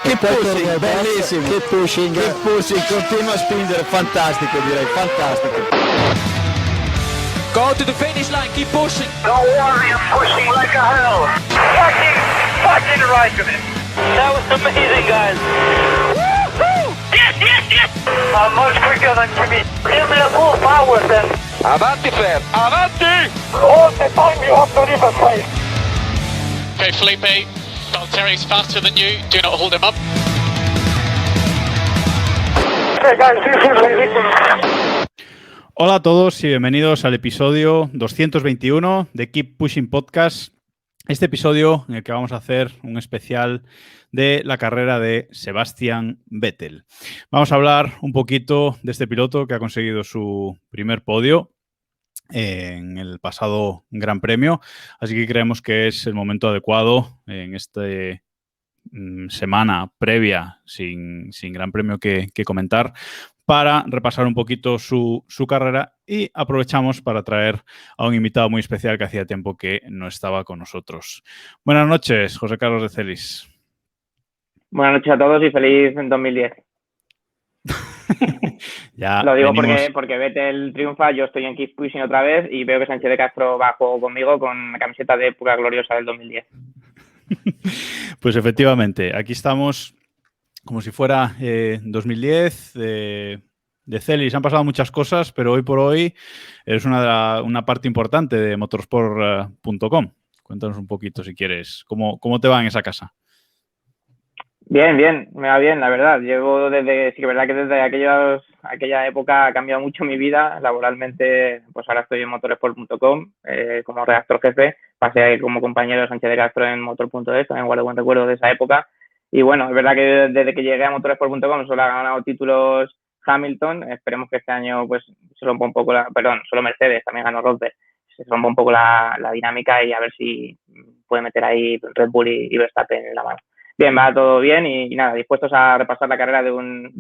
Che pushing, bellissimo. Che pushing, continua a spingere, fantastico direi, fantastico. Go to the finish line, keep pushing. Don't worry, I'm pushing like a hell. Fucking right of it. That was amazing, guys. Woo-hoo! Yes! I'm much quicker than Jimmy. Give me the full power then. Avanti, Fer, avanti! All the time you have to leave a place. Okay, Felipe, Valtteri's faster than you. Do not hold him up. Hey guys, this is ridiculous. Hola a todos y bienvenidos al episodio 221 de Keep Pushing Podcast. Este episodio en el que vamos a hacer un especial de la carrera de Sebastian Vettel. Vamos a hablar un poquito de este piloto que ha conseguido su primer podio en el pasado Gran Premio, así que creemos que es el momento adecuado en esta semana previa sin Gran Premio que comentar para repasar un poquito su carrera, y aprovechamos para traer a un invitado muy especial que hacía tiempo que no estaba con nosotros. Buenas noches, José Carlos de Celis. Buenas noches a todos y feliz 2010. Ya lo digo venimos... porque Vettel triunfa, yo estoy en Keep Pushing otra vez y veo que Sánchez de Castro va a juego conmigo con la camiseta de época gloriosa del 2010. Pues efectivamente, aquí estamos como si fuera 2010, de Celis. Han pasado muchas cosas, pero hoy por hoy eres una parte importante de motorsport.com. Cuéntanos un poquito, si quieres, cómo te va en esa casa. Bien, me va bien, la verdad. Sí que es verdad que desde aquella época ha cambiado mucho mi vida. Laboralmente, pues ahora estoy en motorsport.com como redactor jefe. Pasé como compañero de Sánchez de Castro en motor.es, también guardo buen recuerdo de esa época. Y bueno, es verdad que desde que llegué a motorsport.com solo ha ganado títulos Hamilton. Esperemos que este año pues se rompa un poco solo Mercedes, también ganó Rosberg. Se rompa un poco la dinámica y a ver si puede meter ahí Red Bull y Verstappen en la mano. Bien, va todo bien y nada, dispuestos a repasar la carrera de un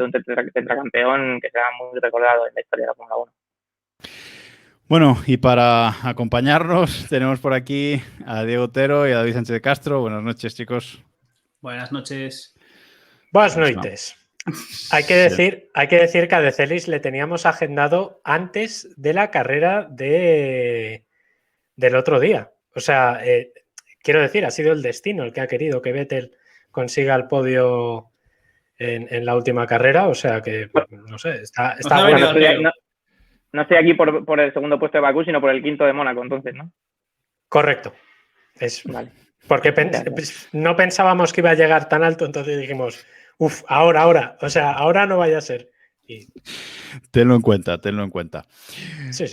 tetracampeón que será muy recordado en la historia de la Fórmula 1. Bueno, y para acompañarnos tenemos por aquí a Diego Otero y a David Sánchez de Castro. Buenas noches, chicos. Buenas noches. Buenas noches. Hay que decir que a De Celis le teníamos agendado antes de la carrera del otro día. O sea, quiero decir, ha sido el destino el que ha querido que Vettel consiga el podio en la última carrera. O sea que, no sé, está bueno. No estoy aquí por el segundo puesto de Bakú, sino por el quinto de Mónaco, entonces, ¿no? Correcto. Vale. Porque no pensábamos que iba a llegar tan alto, entonces dijimos, ahora, o sea, ahora no vaya a ser. Y... Tenlo en cuenta. Sí.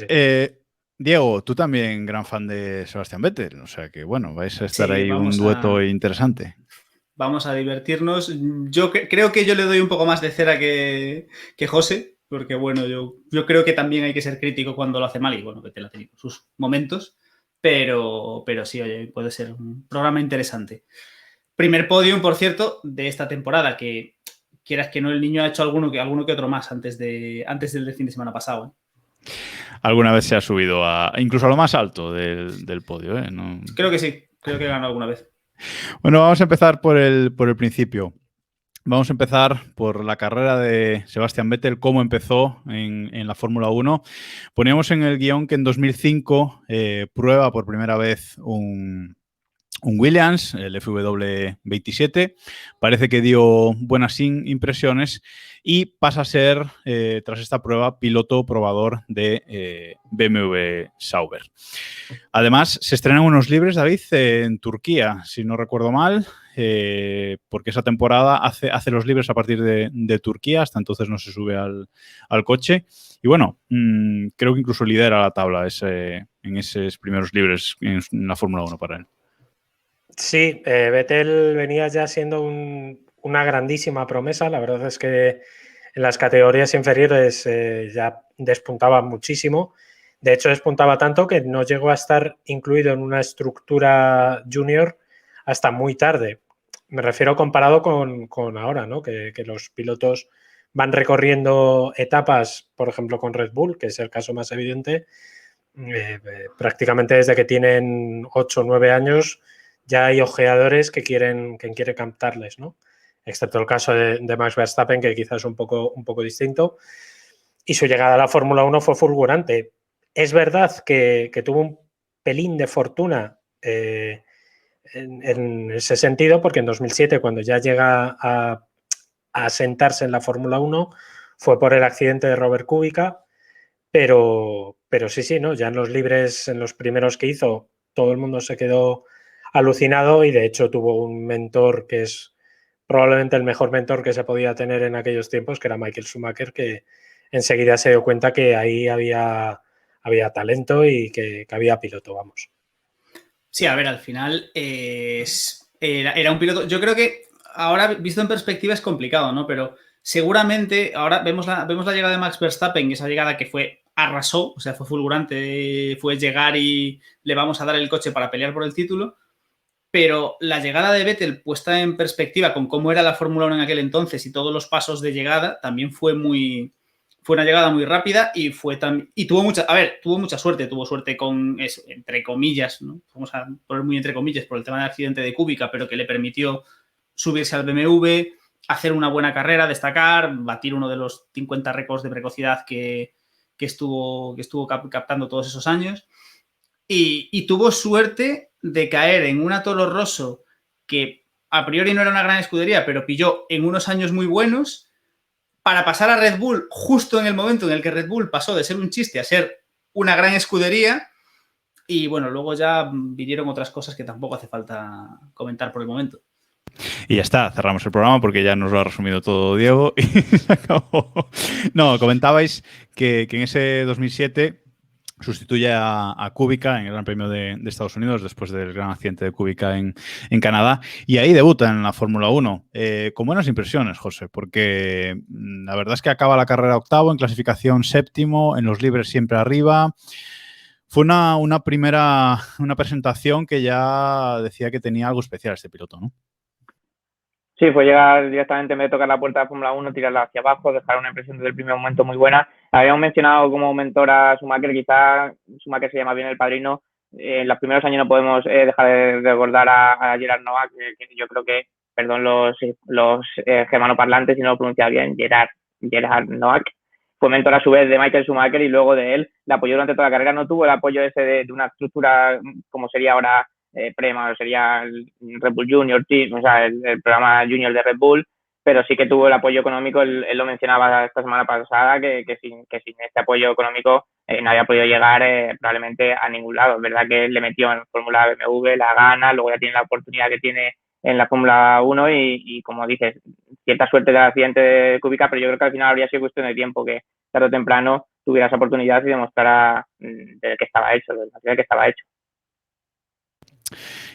Diego, tú también gran fan de Sebastian Vettel, o sea que bueno, vais a estar sí, ahí un dueto interesante. Vamos a divertirnos. Yo creo que yo le doy un poco más de cera que José, porque bueno, yo creo que también hay que ser crítico cuando lo hace mal, y bueno, Vettel ha tenido sus momentos. Pero sí, oye, puede ser un programa interesante. Primer podium, por cierto, de esta temporada, que quieras que no, el niño ha hecho alguno que otro más antes del fin de semana pasado. Alguna vez se ha subido incluso a lo más alto del podio, ¿eh? No... Creo que sí, creo que ganó alguna vez. Bueno, vamos a empezar por el principio. Vamos a empezar por la carrera de Sebastian Vettel, cómo empezó en la Fórmula 1. Poníamos en el guión que en 2005 prueba por primera vez un Williams, el FW27. Parece que dio buenas impresiones y pasa a ser, tras esta prueba, piloto probador de BMW Sauber. Además, se estrenan unos libres, David, en Turquía, si no recuerdo mal, porque esa temporada hace los libres a partir de Turquía. Hasta entonces no se sube al coche. Y bueno, creo que incluso lidera la tabla en esos primeros libres en la Fórmula 1 para él. Sí, Vettel venía ya siendo una grandísima promesa. La verdad es que en las categorías inferiores ya despuntaba muchísimo. De hecho, despuntaba tanto que no llegó a estar incluido en una estructura junior hasta muy tarde. Me refiero comparado con ahora, ¿no? Que los pilotos van recorriendo etapas, por ejemplo, con Red Bull, que es el caso más evidente, prácticamente desde que tienen 8 o 9 años ya hay ojeadores que quieren captarles, ¿no? excepto el caso de Max Verstappen, que quizás es un poco distinto. Y su llegada a la Fórmula 1 fue fulgurante. Es verdad que tuvo un pelín de fortuna en ese sentido, porque en 2007, cuando ya llega a sentarse en la Fórmula 1, fue por el accidente de Robert Kubica, pero sí, ¿no? Ya en los libres, en los primeros que hizo, todo el mundo se quedó alucinado y de hecho tuvo un mentor que es probablemente el mejor mentor que se podía tener en aquellos tiempos, que era Michael Schumacher, que enseguida se dio cuenta que ahí había talento y que había piloto, vamos. Sí, a ver, al final era un piloto. Yo creo que ahora, visto en perspectiva, es complicado, ¿no? Pero seguramente ahora vemos la llegada de Max Verstappen, esa llegada que arrasó, o sea, fue fulgurante, fue llegar y le vamos a dar el coche para pelear por el título. Pero la llegada de Vettel, puesta en perspectiva con cómo era la Fórmula 1 en aquel entonces y todos los pasos de llegada, también fue una llegada muy rápida y tuvo mucha suerte. Tuvo suerte con eso, entre comillas, ¿no? Vamos a poner muy entre comillas por el tema del accidente de Kubica, pero que le permitió subirse al BMW, hacer una buena carrera, destacar, batir uno de los 50 récords de precocidad que estuvo captando todos esos años. Y tuvo suerte de caer en una Toro Rosso que a priori no era una gran escudería, pero pilló en unos años muy buenos para pasar a Red Bull justo en el momento en el que Red Bull pasó de ser un chiste a ser una gran escudería. Y bueno, luego ya vinieron otras cosas que tampoco hace falta comentar por el momento. Y ya está, cerramos el programa porque ya nos lo ha resumido todo Diego y se acabó. No, comentabais que en ese 2007 sustituye a Kubica en el Gran Premio de Estados Unidos después del gran accidente de Kubica en Canadá, y ahí debuta en la Fórmula 1. Con buenas impresiones, José, porque la verdad es que acaba la carrera octavo, en clasificación séptimo, en los libres siempre arriba. Fue una presentación que ya decía que tenía algo especial este piloto, ¿no? Sí, fue llegar directamente, en vez de tocar la puerta de Fórmula 1, tirarla hacia abajo, dejar una impresión desde el primer momento muy buena. Habíamos mencionado como mentor a Schumacher, quizá Schumacher se llama bien el padrino. En los primeros años no podemos dejar de recordar a Gerard Novak, que yo creo que, perdón los germanoparlantes si no lo pronuncia bien, Gerard Novak. Fue mentor a su vez de Michael Schumacher y luego de él. Le apoyó durante toda la carrera. No tuvo el apoyo ese de una estructura como sería ahora Prema, sería el Red Bull Junior Team, o sea, el programa Junior de Red Bull, pero sí que tuvo el apoyo económico. Él lo mencionaba esta semana pasada, que sin este apoyo económico no había podido llegar probablemente a ningún lado. Es verdad que le metió en Fórmula BMW, la gana, luego ya tiene la oportunidad que tiene en la Fórmula 1 y como dices, cierta suerte del accidente de Kubica, pero yo creo que al final habría sido cuestión de tiempo que tarde o temprano tuviera esa oportunidad y demostrara de que estaba hecho, del material que estaba hecho.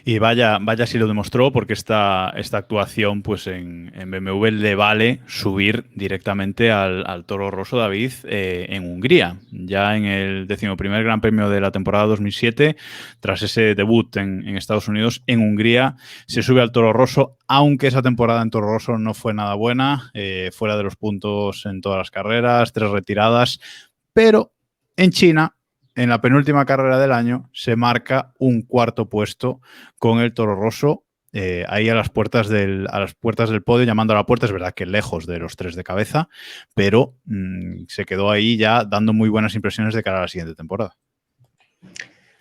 Y vaya si lo demostró, porque esta actuación pues en BMW le vale subir directamente al Toro Rosso, David, en Hungría. Ya en el 11º Gran Premio de la temporada 2007, tras ese debut en Estados Unidos, en Hungría se sube al Toro Rosso, aunque esa temporada en Toro Rosso no fue nada buena, fuera de los puntos en todas las carreras, 3 retiradas, pero en China, en la penúltima carrera del año, se marca un 4º puesto con el Toro Rosso, ahí a las puertas del podio, llamando a la puerta. Es verdad que lejos de los 3 de cabeza, pero se quedó ahí ya dando muy buenas impresiones de cara a la siguiente temporada.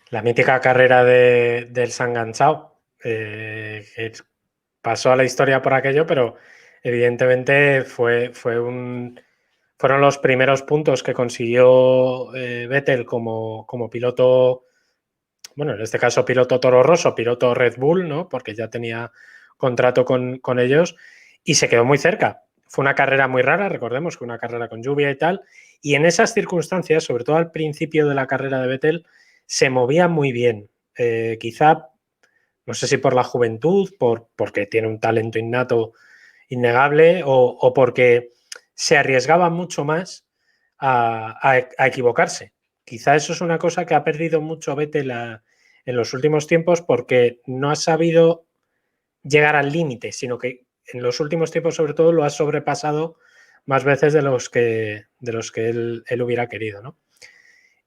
La mítica carrera del Sanganchao, que pasó a la historia por aquello, pero evidentemente fueron los primeros puntos que consiguió Vettel como piloto, bueno, en este caso piloto Toro Rosso, piloto Red Bull, ¿no? Porque ya tenía contrato con ellos y se quedó muy cerca. Fue una carrera muy rara, recordemos que una carrera con lluvia y tal, y en esas circunstancias, sobre todo al principio de la carrera de Vettel, se movía muy bien. Quizá, no sé si por la juventud, porque tiene un talento innato innegable o porque se arriesgaba mucho más a equivocarse. Quizá eso es una cosa que ha perdido mucho Vettel en los últimos tiempos, porque no ha sabido llegar al límite, sino que en los últimos tiempos sobre todo lo ha sobrepasado más veces de los que él hubiera querido, ¿no?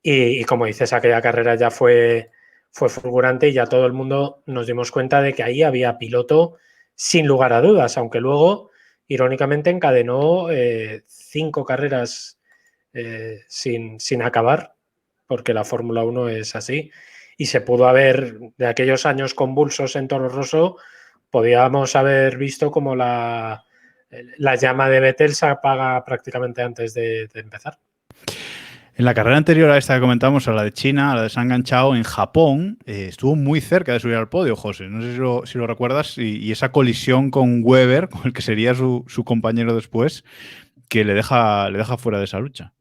Y como dices, aquella carrera ya fue fulgurante y ya todo el mundo nos dimos cuenta de que ahí había piloto sin lugar a dudas, aunque luego, irónicamente, encadenó 5 carreras sin acabar, porque la Fórmula 1 es así. Y se pudo haber, de aquellos años convulsos en Toro Rosso, podíamos haber visto como la llama de Vettel se apaga prácticamente antes de empezar. En la carrera anterior a esta que comentamos, a la de China, a la de Shanghai Chao, en Japón, estuvo muy cerca de subir al podio, José. No sé si lo recuerdas. Y esa colisión con Webber, con el que sería su compañero después, que le deja fuera de esa lucha.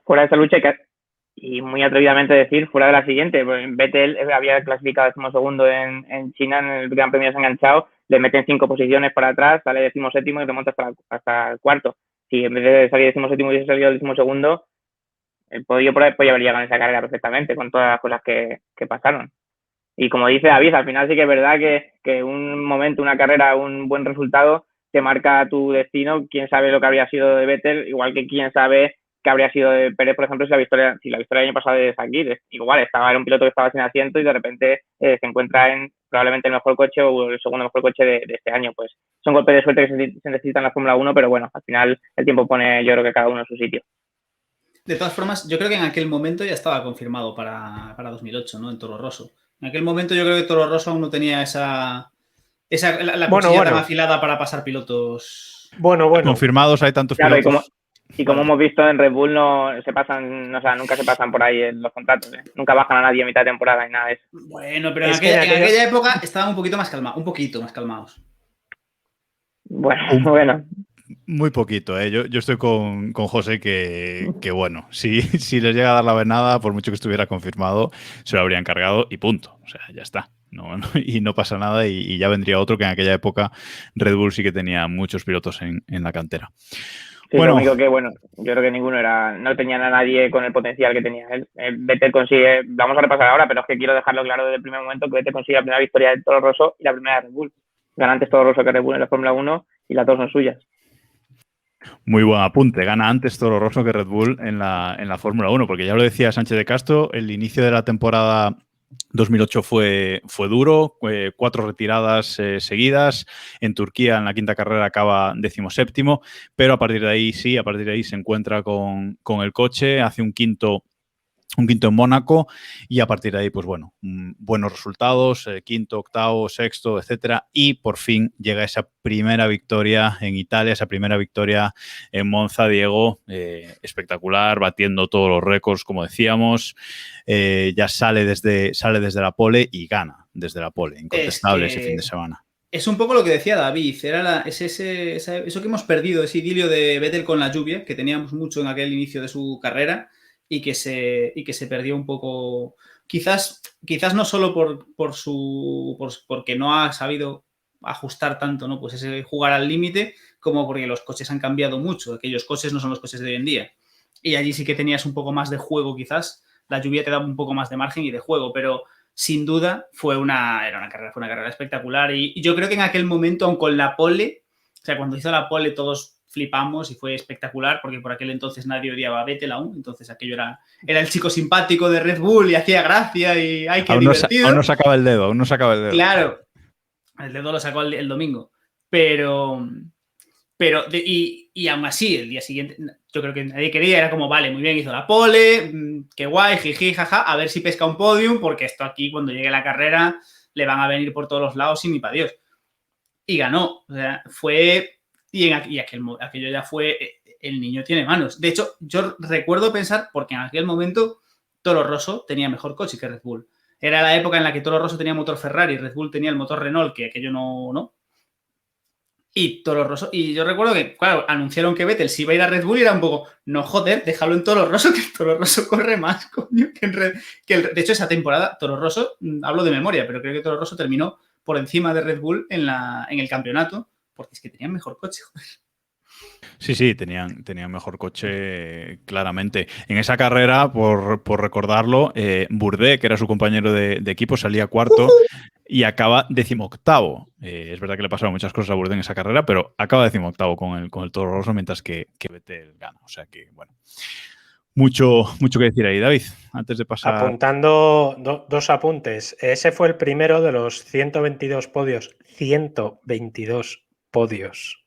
Fuera de esa lucha y muy atrevidamente decir, fuera de la siguiente. Vettel había clasificado 12º en China en el Gran Premio de Shanghai Chao, le meten 5 posiciones para atrás, sale 17º y remonta hasta el cuarto. Si en vez de salir 17º hubiese salido el 12º, el podio podía haber llegado en esa carrera perfectamente, con todas las cosas que pasaron. Y como dice David, al final sí que es verdad que un momento, una carrera, un buen resultado te marca tu destino. Quién sabe lo que habría sido de Vettel, igual que quién sabe que habría sido de Pérez, por ejemplo, si la victoria del año pasado de Sakir. Igual, era un piloto que estaba sin asiento y de repente se encuentra en probablemente el mejor coche o el segundo mejor coche de este año. Pues son golpes de suerte que se necesitan en la Fórmula 1, pero bueno, al final el tiempo pone, yo creo que cada uno en su sitio. De todas formas, yo creo que en aquel momento ya estaba confirmado para 2008, ¿no? En Toro Rosso. En aquel momento yo creo que Toro Rosso aún no tenía la cuchilla tan afilada para pasar pilotos. Bueno. Confirmados hay tantos pilotos. Y como hemos visto en Red Bull nunca se pasan por ahí en los contratos, ¿eh? Nunca bajan a nadie a mitad de temporada ni nada de eso. Bueno, pero en aquella época estaban un poquito más calmados. Bueno. Muy poquito, ¿eh? Yo estoy con José que bueno, si les llega a dar la venada, por mucho que estuviera confirmado, se lo habrían cargado y punto. O sea, ya está. Y no pasa nada y ya vendría otro, que en aquella época Red Bull sí que tenía muchos pilotos en la cantera. Sí, bueno, lo único que, yo creo que ninguno no tenían a nadie con el potencial que tenía él. Vettel consigue, vamos a repasar ahora, pero es que quiero dejarlo claro desde el primer momento, que Vettel consigue la primera victoria de Toro Rosso y la primera de Red Bull. Gana antes Toro Rosso que Red Bull en la Fórmula 1 y las dos son suyas. Muy buen apunte. Gana antes Toro Rosso que Red Bull en la Fórmula 1, porque ya lo decía Sánchez de Castro, el inicio de la temporada 2008 fue duro, 4 retiradas seguidas. En Turquía, en la quinta carrera, acaba 17º, pero a partir de ahí se encuentra con el coche, hace un quinto en Mónaco y a partir de ahí, pues bueno, buenos resultados, quinto, octavo, sexto, etcétera, y por fin llega esa primera victoria en Italia, esa primera victoria en Monza, Diego, espectacular, batiendo todos los récords, como decíamos, ya sale desde la pole y gana desde la pole, incontestable ese fin de semana. Es un poco lo que decía David, eso que hemos perdido, ese idilio de Vettel con la lluvia, que teníamos mucho en aquel inicio de su carrera, y que se perdió un poco, quizás no solo porque no ha sabido ajustar tanto, ¿no? Pues ese jugar al límite, como porque los coches han cambiado mucho. Aquellos coches no son los coches de hoy en día. Y allí sí que tenías un poco más de juego, quizás. La lluvia te daba un poco más de margen y de juego, pero sin duda fue una carrera espectacular. Y yo creo que en aquel momento, aun con la pole, o sea, cuando hizo la pole todos flipamos y fue espectacular, porque por aquel entonces nadie odiaba a Vettel aún, entonces aquello era el chico simpático de Red Bull y hacía gracia y ¡ay, qué divertido! Aún no sacaba el dedo. Claro, el dedo lo sacó el domingo, pero aún así, el día siguiente, yo creo que nadie quería, era como, vale, muy bien, hizo la pole, qué guay, jiji, jaja, a ver si pesca un podium, porque esto aquí, cuando llegue la carrera, le van a venir por todos los lados y ni para Dios. Y ganó, o sea, fue... Y aquello ya fue, el niño tiene manos. De hecho, yo recuerdo pensar, porque en aquel momento Toro Rosso tenía mejor coche que Red Bull. Era la época en la que Toro Rosso tenía motor Ferrari y Red Bull tenía el motor Renault, que aquello no. Y Toro Rosso, y yo recuerdo que, claro, anunciaron que Vettel se iba a ir a Red Bull y era un poco, no joder, déjalo en Toro Rosso, que Toro Rosso corre más, coño, de hecho, esa temporada, Toro Rosso, hablo de memoria, pero creo que Toro Rosso terminó por encima de Red Bull en el campeonato, porque es que tenían mejor coche, joder. Sí, tenían mejor coche, claramente. En esa carrera, por recordarlo, Bourdais, que era su compañero de equipo, salía cuarto y acaba 18º. Es verdad que le pasaron muchas cosas a Bourdais en esa carrera, pero acaba 18º con el Toro Rosso, mientras que Vettel gana. O sea que, bueno, mucho que decir ahí. David, antes de pasar... Apuntando dos apuntes. Ese fue el primero de los 122 podios. 122 podios,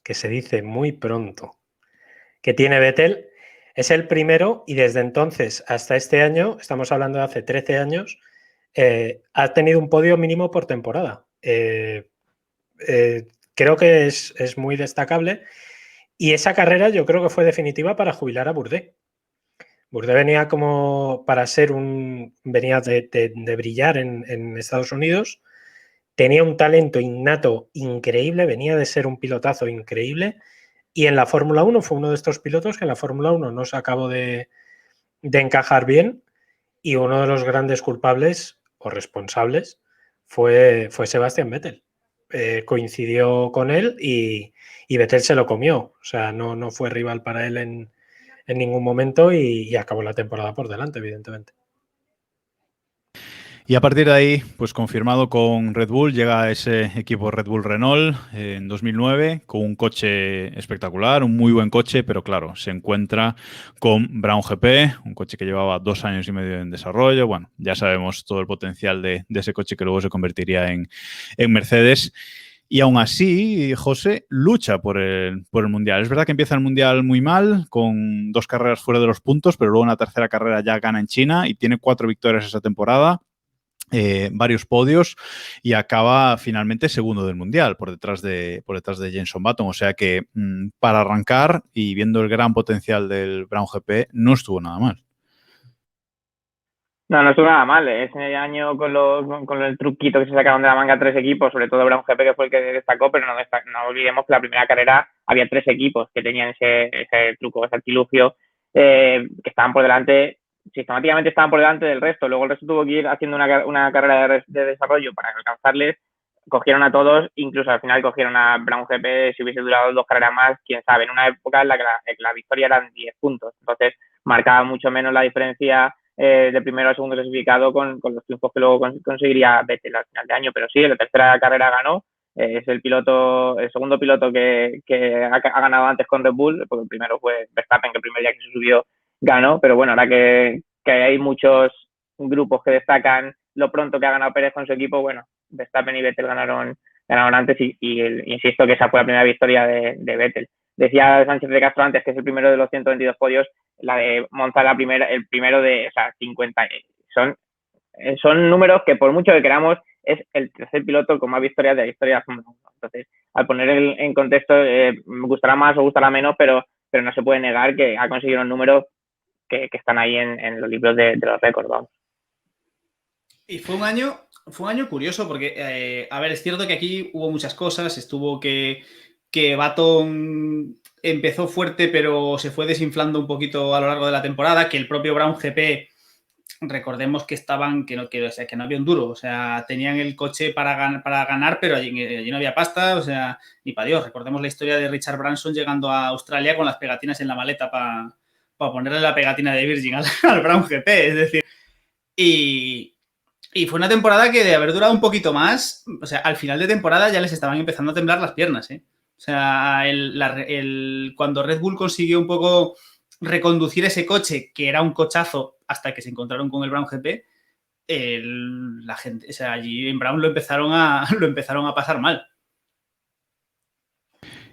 que se dice muy pronto, que tiene Vettel. Es el primero y desde entonces hasta este año, estamos hablando de hace 13 años, ha tenido un podio mínimo por temporada. Creo que es muy destacable y esa carrera yo creo que fue definitiva para jubilar a Bourdais. Bourdais venía como para ser venía de brillar en Estados Unidos, tenía un talento innato increíble, venía de ser un pilotazo increíble y en la Fórmula 1 fue uno de estos pilotos que en la Fórmula 1 no se acabó de encajar bien y uno de los grandes culpables o responsables fue Sebastian Vettel. Coincidió con él y Vettel se lo comió, o sea, no fue rival para él en ningún momento y acabó la temporada por delante, evidentemente. Y a partir de ahí, pues confirmado con Red Bull, llega ese equipo Red Bull Renault en 2009 con un coche espectacular, un muy buen coche, pero claro, se encuentra con Brown GP, un coche que llevaba 2 años y medio en desarrollo. Bueno, ya sabemos todo el potencial de ese coche que luego se convertiría en Mercedes. Y aún así, José lucha por el Mundial. Es verdad que empieza el Mundial muy mal, con 2 carreras fuera de los puntos, pero luego una tercera carrera ya gana en China y tiene 4 victorias esa temporada. Varios podios y acaba finalmente segundo del Mundial por detrás de Jenson Button, o sea que para arrancar y viendo el gran potencial del Brown GP no estuvo nada mal. No estuvo nada mal. Ese año con el truquito que se sacaron de la manga 3 equipos, sobre todo Brown GP, que fue el que destacó, pero no olvidemos que la primera carrera había 3 equipos que tenían ese truco, ese artilugio, que estaban por delante, sistemáticamente estaban por delante del resto. Luego el resto tuvo que ir haciendo una carrera de desarrollo para alcanzarles. Cogieron a todos, incluso al final cogieron a Brown GP. Si hubiese durado 2 carreras más, quién sabe, en una época en la que la victoria eran 10 puntos. Entonces marcaba mucho menos la diferencia de primero a segundo clasificado con los triunfos que luego conseguiría Vettel al final de año. Pero sí, en la tercera carrera ganó. Es el segundo piloto que ha ganado antes con Red Bull, porque el primero fue Verstappen, que el primer día que se subió ganó. Pero bueno, ahora que hay muchos grupos que destacan lo pronto que ha ganado Pérez con su equipo, bueno, Verstappen y Vettel ganaron antes y insisto que esa fue la primera victoria de Vettel. Decía Sánchez de Castro antes que es el primero de los 122 podios, la de Monza el primero de, o sea, 50. Son números que por mucho que queramos es el tercer piloto con más victorias de la historia de la Fórmula 1. Entonces, al poner en contexto, me gustará más o gustará menos, pero no se puede negar que ha conseguido un número que están ahí en los libros de los récords, vamos. Y fue un año curioso porque, a ver, es cierto que aquí hubo muchas cosas. Estuvo que Button empezó fuerte, pero se fue desinflando un poquito a lo largo de la temporada, que el propio Brown GP, recordemos que no había un duro, o sea, tenían el coche para ganar, pero allí no había pasta, o sea, ni para Dios. Recordemos la historia de Richard Branson llegando a Australia con las pegatinas en la maleta para ponerle la pegatina de Virgin al Brown GP, es decir, y fue una temporada que de haber durado un poquito más, o sea, al final de temporada ya les estaban empezando a temblar las piernas, ¿eh? O sea, cuando Red Bull consiguió un poco reconducir ese coche, que era un cochazo hasta que se encontraron con el Brown GP, la gente, o sea, allí en Brown lo empezaron a pasar mal.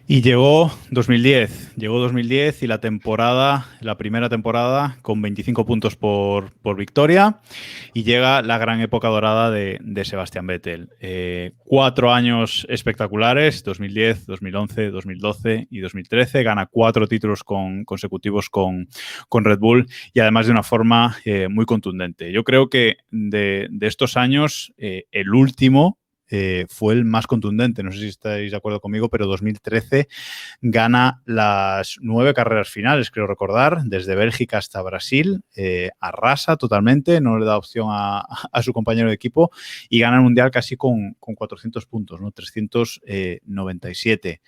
Y llegó 2010 y la primera temporada con 25 puntos por victoria y llega la gran época dorada de Sebastian Vettel. 4 años espectaculares, 2010, 2011, 2012 y 2013. Gana 4 títulos consecutivos con Red Bull y además de una forma muy contundente. Yo creo que de estos años, el último fue el más contundente. No sé si estáis de acuerdo conmigo, pero 2013 gana las 9 carreras finales, creo recordar, desde Bélgica hasta Brasil, arrasa totalmente, no le da opción a su compañero de equipo y gana el Mundial casi con 400 puntos, ¿no? 397.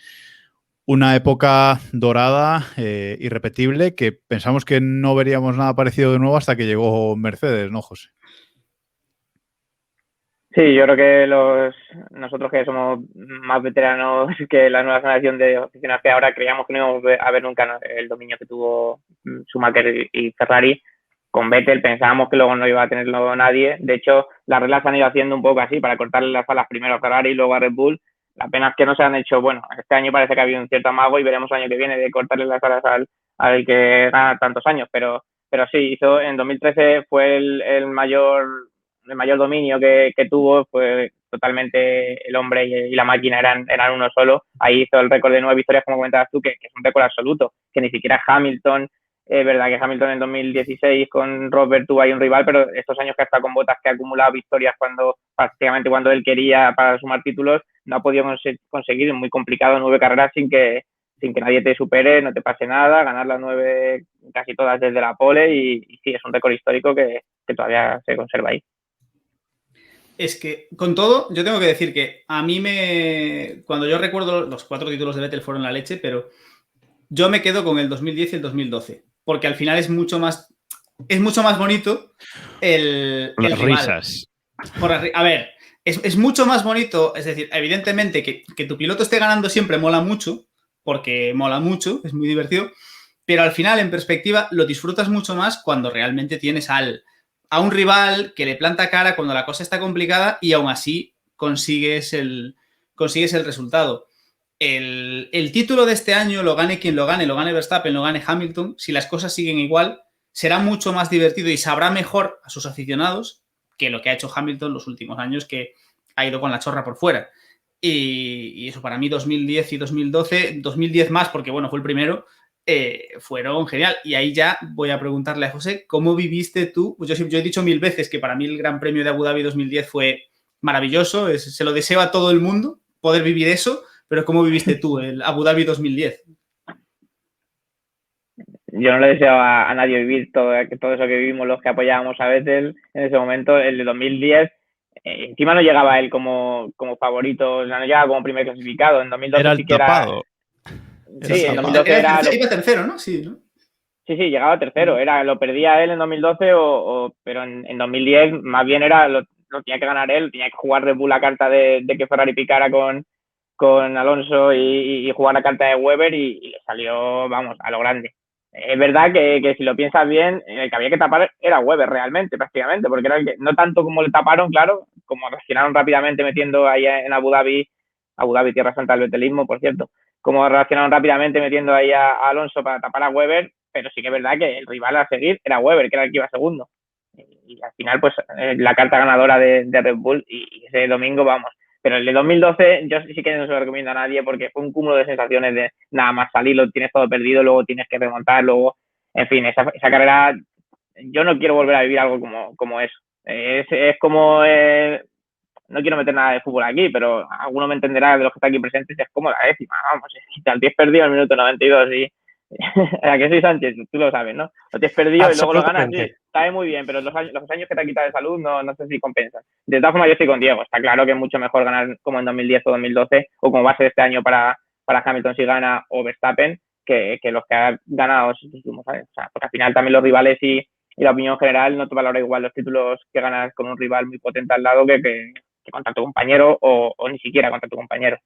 Una época dorada, irrepetible, que pensamos que no veríamos nada parecido de nuevo hasta que llegó Mercedes, ¿no, José? Sí, yo creo que nosotros que somos más veteranos que la nueva generación de aficionados que ahora creíamos que no íbamos a ver nunca el dominio que tuvo Schumacher y Ferrari. Con Vettel pensábamos que luego no iba a tenerlo nadie. De hecho, las reglas se han ido haciendo un poco así para cortarle las alas primero a Ferrari y luego a Red Bull. La pena es que no se han hecho, bueno, este año parece que ha habido un cierto amago y veremos el año que viene de cortarle las alas al que gana tantos años. Pero sí, en 2013 fue el mayor dominio que tuvo, fue totalmente el hombre y la máquina eran uno solo. Ahí hizo el récord de 9 victorias, como comentabas tú, que es un récord absoluto, que ni siquiera Hamilton. Es verdad que Hamilton en 2016 con Rosberg tuvo ahí un rival, pero estos años que ha estado con Bottas, que ha acumulado victorias prácticamente cuando él quería para sumar títulos, no ha podido conseguir. Es muy complicado 9 carreras sin que nadie te supere, no te pase nada, ganar las 9 casi todas desde la pole y sí, es un récord histórico que todavía se conserva ahí. Es que, con todo, yo tengo que decir que a mí cuando yo recuerdo los 4 títulos de Vettel fueron la leche, pero yo me quedo con el 2010 y el 2012, porque al final es mucho más bonito el Las rival. risas. A ver, es mucho más bonito, es decir, evidentemente que tu piloto esté ganando siempre mola mucho, porque mola mucho, es muy divertido, pero al final, en perspectiva, lo disfrutas mucho más cuando realmente tienes a un rival que le planta cara cuando la cosa está complicada y aún así consigues el resultado. El título de este año, lo gane quien lo gane Verstappen, lo gane Hamilton, si las cosas siguen igual, será mucho más divertido y sabrá mejor a sus aficionados que lo que ha hecho Hamilton los últimos años, que ha ido con la chorra por fuera. Y eso para mí 2010 y 2012, 2010 más porque bueno, fue el primero, fueron genial. Y ahí ya voy a preguntarle a José, ¿cómo viviste tú? Pues yo he dicho 1000 veces que para mí el Gran Premio de Abu Dhabi 2010 fue maravilloso, se lo deseo a todo el mundo poder vivir eso, pero ¿cómo viviste tú el Abu Dhabi 2010? Yo no le deseo a nadie vivir todo eso que vivimos los que apoyábamos a Vettel en ese momento. El de 2010, encima no llegaba él como favorito, no llegaba como primer clasificado. En 2012 Era el sí que tapado. Sí, en 2012 iba tercero, ¿no? Sí, ¿no? Sí, llegaba tercero. Lo perdía él en 2012, pero en 2010 más bien lo tenía que ganar él, tenía que jugar Red Bull la carta de que Ferrari picara con Alonso y jugar la carta de Weber y le salió, vamos, a lo grande. Es verdad que si lo piensas bien, el que había que tapar era Weber realmente, prácticamente, porque era el que, no tanto como le taparon, claro, como reaccionaron rápidamente metiendo ahí en Abu Dhabi, tierra santa del vetelismo, por cierto, como reaccionaron rápidamente metiendo ahí a Alonso para tapar a Weber, pero sí que es verdad que el rival a seguir era Weber, que era el que iba segundo. Y al final, pues, la carta ganadora de Red Bull y ese domingo, vamos. Pero el de 2012 yo sí que no se lo recomiendo a nadie porque fue un cúmulo de sensaciones de nada más salir, lo tienes todo perdido, luego tienes que remontar, luego, en fin, esa carrera, yo no quiero volver a vivir algo como eso. Es como, no quiero meter nada de fútbol aquí, pero alguno me entenderá de los que están aquí presentes, es como la décima, vamos, el 10 perdido en el minuto 92 y ¿a que soy Sánchez? Tú lo sabes, ¿no? Lo tienes perdido y luego lo ganas, sí, sabe muy bien, pero los años que te ha quitado de salud no sé si compensan. De todas formas, yo estoy con Diego. Está claro que es mucho mejor ganar como en 2010 o 2012, o como va a ser este año para Hamilton si gana o Verstappen, que los que ha ganado estos últimos años. O sea, porque al final también los rivales y la opinión general no te valora igual los títulos que ganas con un rival muy potente al lado que contra tu compañero o ni siquiera contra tu compañero.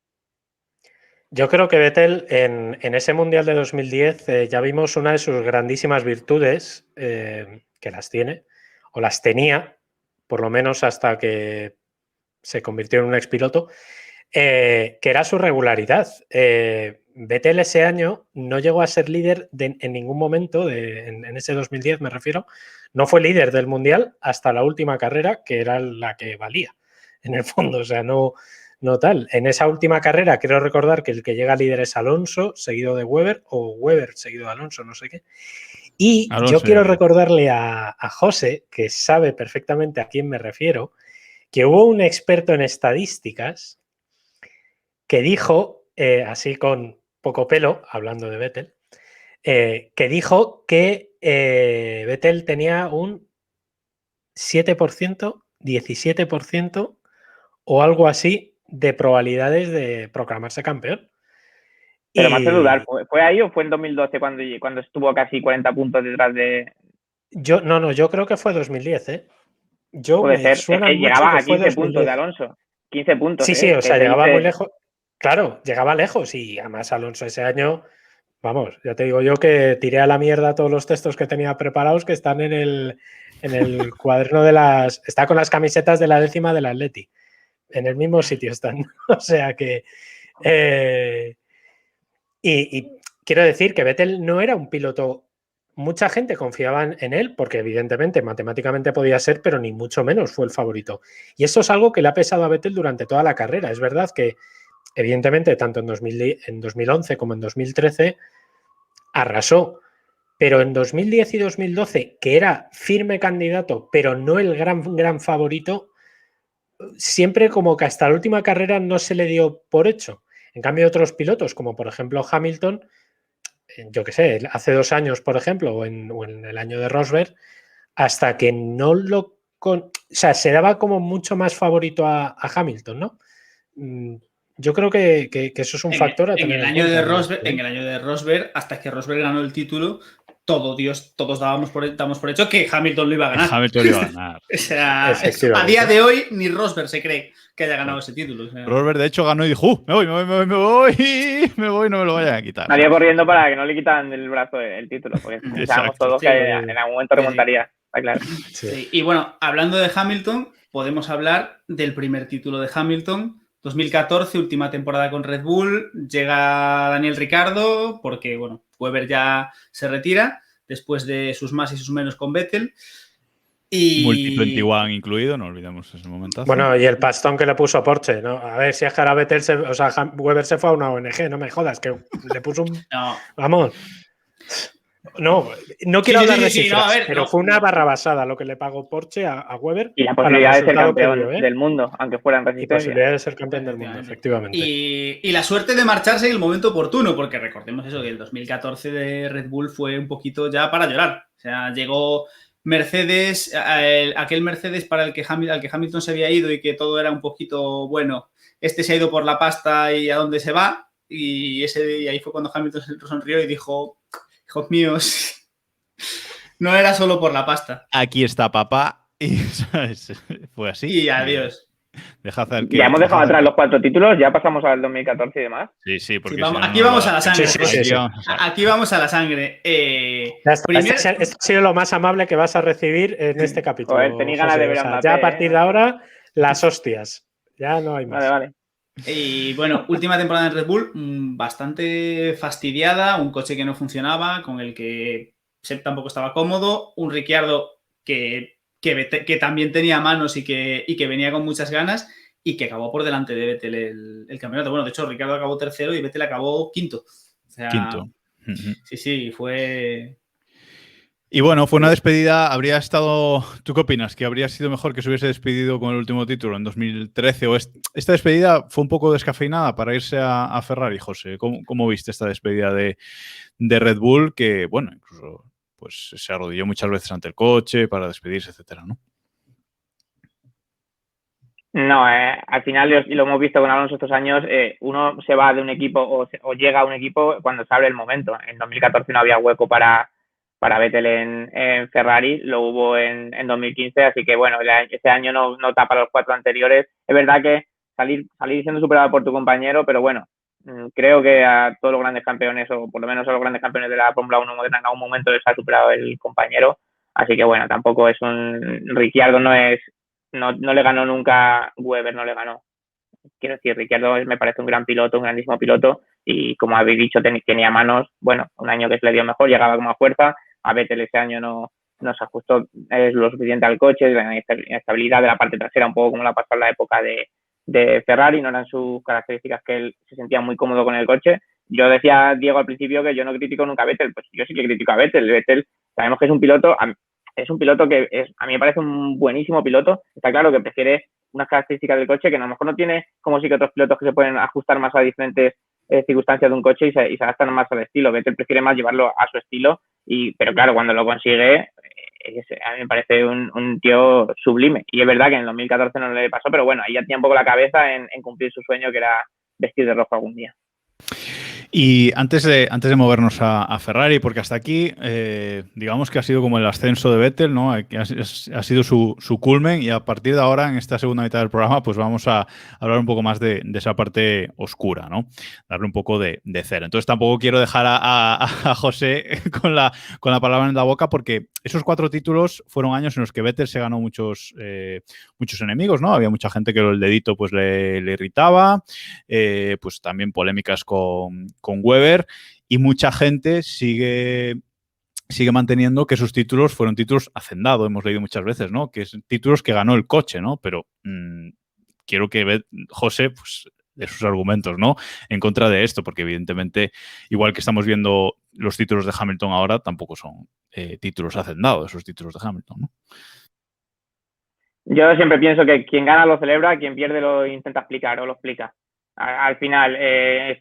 Yo creo que Vettel en ese Mundial de 2010 ya vimos una de sus grandísimas virtudes, que las tiene, o las tenía, por lo menos hasta que se convirtió en un expiloto, que era su regularidad. Vettel ese año no llegó a ser líder en ningún momento, en ese 2010 me refiero, no fue líder del Mundial hasta la última carrera, que era la que valía, en el fondo, o sea, no tal. En esa última carrera quiero recordar que el que llega líder es Alonso, seguido de Weber, o Weber seguido de Alonso, no sé qué. Y Alonso, yo quiero recordarle a José, que sabe perfectamente a quién me refiero, que hubo un experto en estadísticas que dijo, así con poco pelo, hablando de Vettel, que dijo que Vettel tenía un 7%, 17% o algo así de probabilidades de proclamarse campeón. Pero me hace dudar, ¿fue ahí o fue en 2012 cuando estuvo casi 40 puntos detrás de...? Yo creo que fue 2010, ¿eh? Puede ser. suena mucho Llegaba que a fue 15 puntos 2010. de Alonso. 15 puntos. Sí, o que sea, te llegaba dice- muy lejos. Claro, llegaba lejos y además Alonso ese año, vamos, ya te digo yo que tiré a la mierda todos los textos que tenía preparados que están en el cuaderno de las... Está con las camisetas de la 10ª del Atleti. En el mismo sitio están. O sea que... Y quiero decir que Vettel no era un piloto... Mucha gente confiaba en él porque evidentemente matemáticamente podía ser, pero ni mucho menos fue el favorito. Y esto es algo que le ha pesado a Vettel durante toda la carrera. Es verdad que evidentemente tanto en 2011 como en 2013 arrasó, pero en 2010 y 2012, que era firme candidato, pero no el gran favorito, siempre como que hasta la última carrera no se le dio por hecho. En cambio, otros pilotos, como por ejemplo Hamilton, yo qué sé, hace 2 años, por ejemplo, o en el año de Rosberg, hasta que no lo... O sea, se daba como mucho más favorito a Hamilton, ¿no? Yo creo que eso es un factor a tener en cuenta. En el año de Rosberg, hasta que Rosberg ganó el título, todos damos por hecho que Hamilton lo iba a ganar. Hamilton lo iba a ganar. O sea, a día de hoy ni Rosberg se cree que haya ganado ese título. O sea. Rosberg, de hecho, ganó y dijo, me voy, no me lo vayan a quitar. Salió corriendo para que no le quitaran del brazo el título, porque pensábamos todos que en algún momento remontaría. Está claro. Sí. Y bueno, hablando de Hamilton, podemos hablar del primer título de Hamilton. 2014, última temporada con Red Bull, llega Daniel Ricciardo porque, bueno, Webber ya se retira después de sus más y sus menos con Vettel. Y... Multi-21 incluido, no olvidemos ese momentazo. Bueno, y el pastón que le puso a Porsche, ¿no? A ver, si es que ahora Vettel Webber se fue a una ONG, no me jodas, que le puso un... No. Vamos... No quiero hablar de cifras, no, a ver, pero fue una barrabasada lo que le pagó Porsche a Webber. Y la posibilidad de ser campeón dio, del mundo, aunque fuera en resistencia. Y posibilidad de ser campeón del mundo, efectivamente. Y la suerte de marcharse en el momento oportuno, porque recordemos eso, que el 2014 de Red Bull fue un poquito ya para llorar. O sea, llegó Mercedes, aquel Mercedes para al que Hamilton se había ido y que todo era un poquito, bueno, este se ha ido por la pasta y a dónde se va. Y ahí fue cuando Hamilton se sonrió y dijo... Hijos míos, no era solo por la pasta. Aquí está papá y ¿sabes? Fue así. Y adiós. Ya hemos dejado atrás los 4 títulos, ya pasamos al 2014 y demás. Sí, porque sí, aquí vamos a la sangre. Sí. Aquí vamos a la sangre. Esto ha sido lo más amable que vas a recibir en este capítulo. Joder, tenéis ganas de ver a Mbappé, ya a partir de ahora, las hostias. Ya no hay más. Vale. Y bueno, última temporada en Red Bull, bastante fastidiada, un coche que no funcionaba, con el que Sepp tampoco estaba cómodo, un Ricciardo que también tenía manos y que venía con muchas ganas y que acabó por delante de Vettel el campeonato. Bueno, de hecho, Ricciardo acabó tercero y Vettel acabó quinto. O sea, quinto. Sí, fue... Y bueno, fue una despedida, habría estado... ¿Tú qué opinas? ¿Que habría sido mejor que se hubiese despedido con el último título en 2013? ¿O esta despedida fue un poco descafeinada para irse a Ferrari, José? ¿Cómo viste esta despedida de Red Bull? Que, bueno, incluso pues se arrodilló muchas veces ante el coche para despedirse, etcétera, ¿no? No, al final, y lo hemos visto con Alonso estos años, uno se va de un equipo o llega a un equipo cuando se abre el momento. En 2014 no había hueco para Vettel en Ferrari, lo hubo en 2015, así que bueno, ese año no tapa los 4 anteriores. Es verdad que salir siendo superado por tu compañero, pero bueno, creo que a todos los grandes campeones, o por lo menos a los grandes campeones de la Fórmula 1 moderna, en algún momento les ha superado el compañero, así que bueno, tampoco es Ricciardo no le ganó nunca, Webber no le ganó. Quiero decir, Ricciardo me parece un gran piloto, un grandísimo piloto, y como habéis dicho, tenía manos, bueno, un año que se le dio mejor, llegaba con más fuerza. A Vettel ese año no se ajustó lo suficiente al coche, la inestabilidad de la parte trasera, un poco como la pasó en la época de Ferrari, no eran sus características, que él se sentía muy cómodo con el coche. Yo decía, Diego, al principio que yo no critico nunca a Vettel, pues yo sí que critico a Vettel. Vettel, sabemos que es un piloto que a mí me parece un buenísimo piloto. Está claro que prefiere unas características del coche que a lo mejor no tiene, como sí que otros pilotos que se pueden ajustar más a diferentes circunstancias de un coche y se adaptan más al estilo. Vettel prefiere más llevarlo a su estilo, pero claro, cuando lo consigue, a mí me parece un tío sublime. Y es verdad que en el 2014 no le pasó, pero bueno, ahí ya tenía un poco la cabeza en cumplir su sueño, que era vestir de rojo algún día. Y antes de movernos a Ferrari, porque hasta aquí, digamos que ha sido como el ascenso de Vettel, ¿no? Ha sido su culmen, y a partir de ahora, en esta segunda mitad del programa, pues vamos a hablar un poco más de esa parte oscura, ¿no? Darle un poco de cera. Entonces tampoco quiero dejar a José con la palabra en la boca, porque esos 4 títulos fueron años en los que Vettel se ganó muchos enemigos, ¿no? Había mucha gente que el dedito pues le irritaba, pues también polémicas con Webber, y mucha gente sigue manteniendo que sus títulos fueron títulos hacendado, hemos leído muchas veces, ¿no? Que son títulos que ganó el coche, ¿no? Pero quiero que José pues de sus argumentos, ¿no? En contra de esto, porque evidentemente, igual que estamos viendo los títulos de Hamilton ahora, tampoco son títulos hacendados, esos títulos de Hamilton, ¿no? Yo siempre pienso que quien gana lo celebra, quien pierde lo intenta explicar o lo explica. Al final,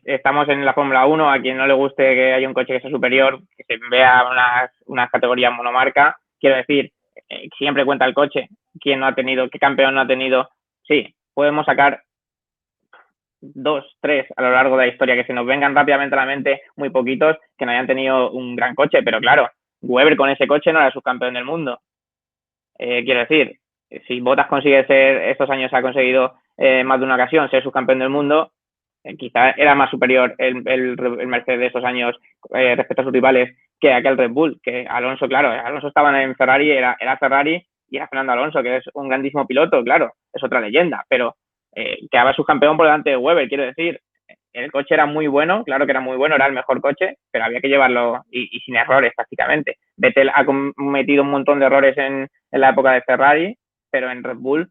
estamos en la Fórmula 1, a quien no le guste que haya un coche que sea superior, que se vea unas categorías monomarca, quiero decir, siempre cuenta el coche, quién no ha tenido, qué campeón no ha tenido. Sí, podemos sacar 2, 3 a lo largo de la historia, que se nos vengan rápidamente a la mente muy poquitos que no hayan tenido un gran coche, pero claro, Webber con ese coche no era subcampeón del mundo. Quiero decir, si Bottas consigue ser, estos años ha conseguido más de una ocasión ser subcampeón del mundo, quizá era más superior el Mercedes de esos años respecto a sus rivales que aquel Red Bull, que Alonso, claro, Alonso estaba en Ferrari, era Ferrari y era Fernando Alonso, que es un grandísimo piloto, claro, es otra leyenda, pero quedaba subcampeón por delante de Webber, quiero decir, el coche era muy bueno, claro que era muy bueno, era el mejor coche, pero había que llevarlo y sin errores prácticamente. Vettel ha cometido un montón de errores en la época de Ferrari, pero en Red Bull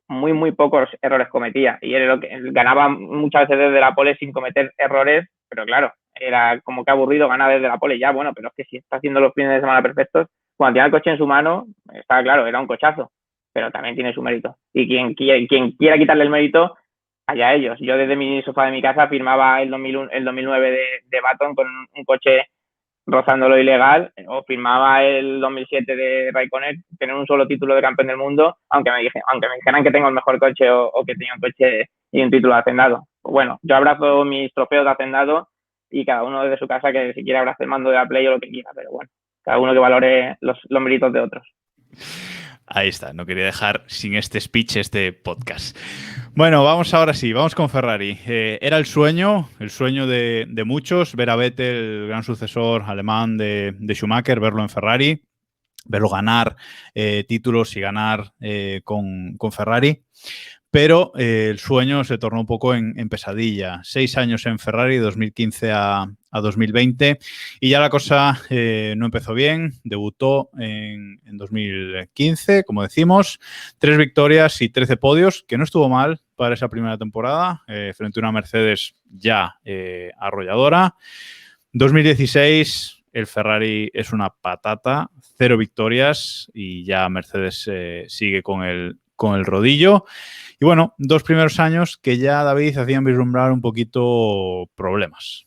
muy pocos errores cometía, y él ganaba muchas veces desde la pole sin cometer errores, pero claro, era como que aburrido ganar desde la pole, ya bueno, pero es que si está haciendo los fines de semana perfectos, cuando tiene el coche en su mano, está claro, era un cochazo, pero también tiene su mérito, y quien quiera quitarle el mérito, allá ellos. Yo desde mi sofá de mi casa firmaba el 2009 de Baton con un coche rozando lo ilegal, o firmaba el 2007 de Raikkonen tener un solo título de campeón del mundo, aunque me dijeran que tengo el mejor coche o que tenía un coche y un título de hacendado. Pues bueno, yo abrazo mis trofeos de hacendado y cada uno desde su casa que si quiere abrace el mando de la Play o lo que quiera, pero bueno, cada uno que valore los méritos de otros. Ahí está, no quería dejar sin este speech este podcast. Bueno, vamos con Ferrari. Era el sueño de muchos, ver a Vettel, el gran sucesor alemán de Schumacher, verlo en Ferrari, verlo ganar títulos y ganar con Ferrari. Pero el sueño se tornó un poco en pesadilla. 6 años en Ferrari, 2015 a 2020, y ya la cosa no empezó bien. Debutó en 2015, como decimos, 3 victorias y 13 podios, que no estuvo mal para esa primera temporada, frente a una Mercedes ya arrolladora. 2016, el Ferrari es una patata, 0 victorias, y ya Mercedes sigue con el rodillo. Y bueno, 2 primeros años que ya, David, hacían vislumbrar un poquito problemas.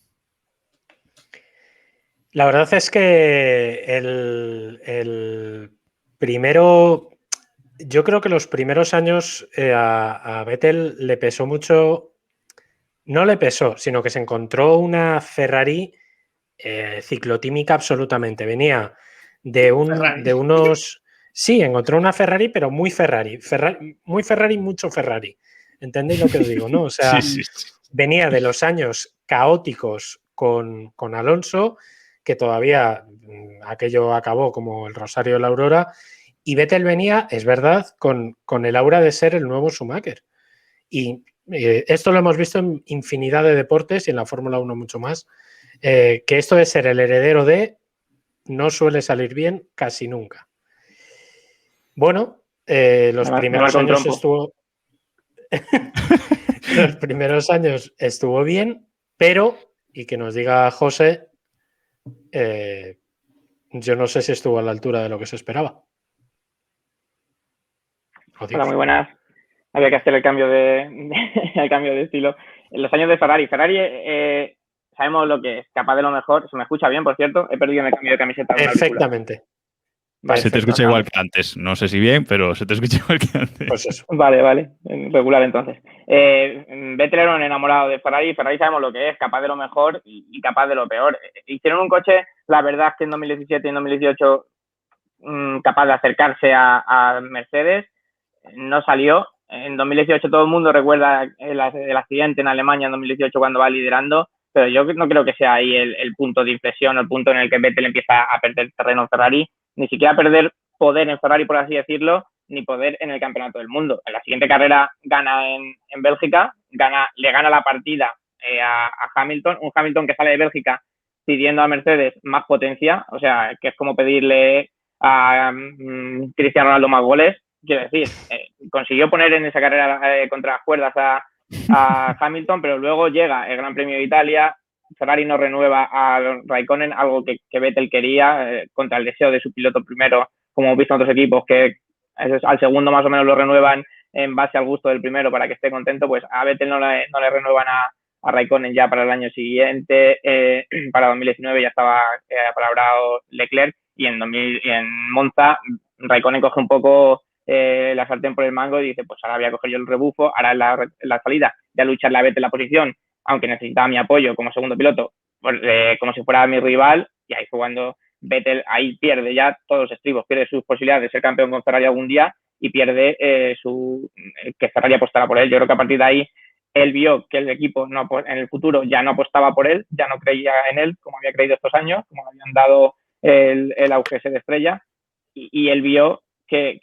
La verdad es que el primero, yo creo que los primeros años a Vettel le pesó mucho, no le pesó, sino que se encontró una Ferrari ciclotímica absolutamente. Venía de unos... Sí, encontró una Ferrari, pero muy Ferrari. Muy Ferrari, mucho Ferrari. ¿Entendéis lo que os digo, no? O sea, sí. Venía de los años caóticos con Alonso, que todavía aquello acabó como el Rosario de la Aurora, y Vettel venía, es verdad, con el aura de ser el nuevo Schumacher. Y esto lo hemos visto en infinidad de deportes y en la Fórmula 1 mucho más, que esto de ser el heredero de no suele salir bien casi nunca. Bueno, los primeros años estuvo... los primeros años estuvo bien, pero, y que nos diga José, yo no sé si estuvo a la altura de lo que se esperaba. Hola, muy buenas. Había que hacer el cambio de estilo. En los años de Ferrari, sabemos lo que es, capaz de lo mejor. Se me escucha bien, por cierto. He perdido el cambio de camiseta. Perfectamente. Se te escucha igual que antes. No sé si bien, pero se te escucha igual que antes. Pues eso. Vale, regular entonces. Vettel era un enamorado de Ferrari. Ferrari sabemos lo que es, capaz de lo mejor y capaz de lo peor. Hicieron un coche, la verdad es que en 2017 y en 2018 capaz de acercarse a Mercedes. No salió. En 2018 todo el mundo recuerda el accidente en Alemania en 2018 cuando va liderando, pero yo no creo que sea ahí el punto de inflexión, el punto en el que Vettel empieza a perder terreno en Ferrari, ni siquiera perder poder en Ferrari, por así decirlo, ni poder en el campeonato del mundo. En la siguiente carrera gana en Bélgica, le gana la partida a Hamilton, un Hamilton que sale de Bélgica pidiendo a Mercedes más potencia, o sea, que es como pedirle a Cristiano Ronaldo más goles. Quiero decir, consiguió poner en esa carrera contra las cuerdas a Hamilton, pero luego llega el Gran Premio de Italia, Ferrari no renueva a Raikkonen, algo que Vettel quería, contra el deseo de su piloto primero, como hemos visto en otros equipos, que al segundo más o menos lo renuevan en base al gusto del primero para que esté contento. Pues a Vettel no le renuevan a Raikkonen ya para el año siguiente, para 2019 ya estaba apalabrado Leclerc, y en Monza Raikkonen coge un poco la sartén por el mango y dice, pues ahora voy a coger yo el rebufo, ahora la salida, voy a lucharle a Vettel la posición, aunque necesitaba mi apoyo como segundo piloto, como si fuera mi rival, y ahí fue cuando Vettel ahí pierde ya todos los estribos, pierde sus posibilidades de ser campeón con Ferrari algún día y pierde que Ferrari apostara por él. Yo creo que a partir de ahí él vio que el equipo en el futuro ya no apostaba por él, ya no creía en él como había creído estos años, como le habían dado el auge de estrella, y él vio que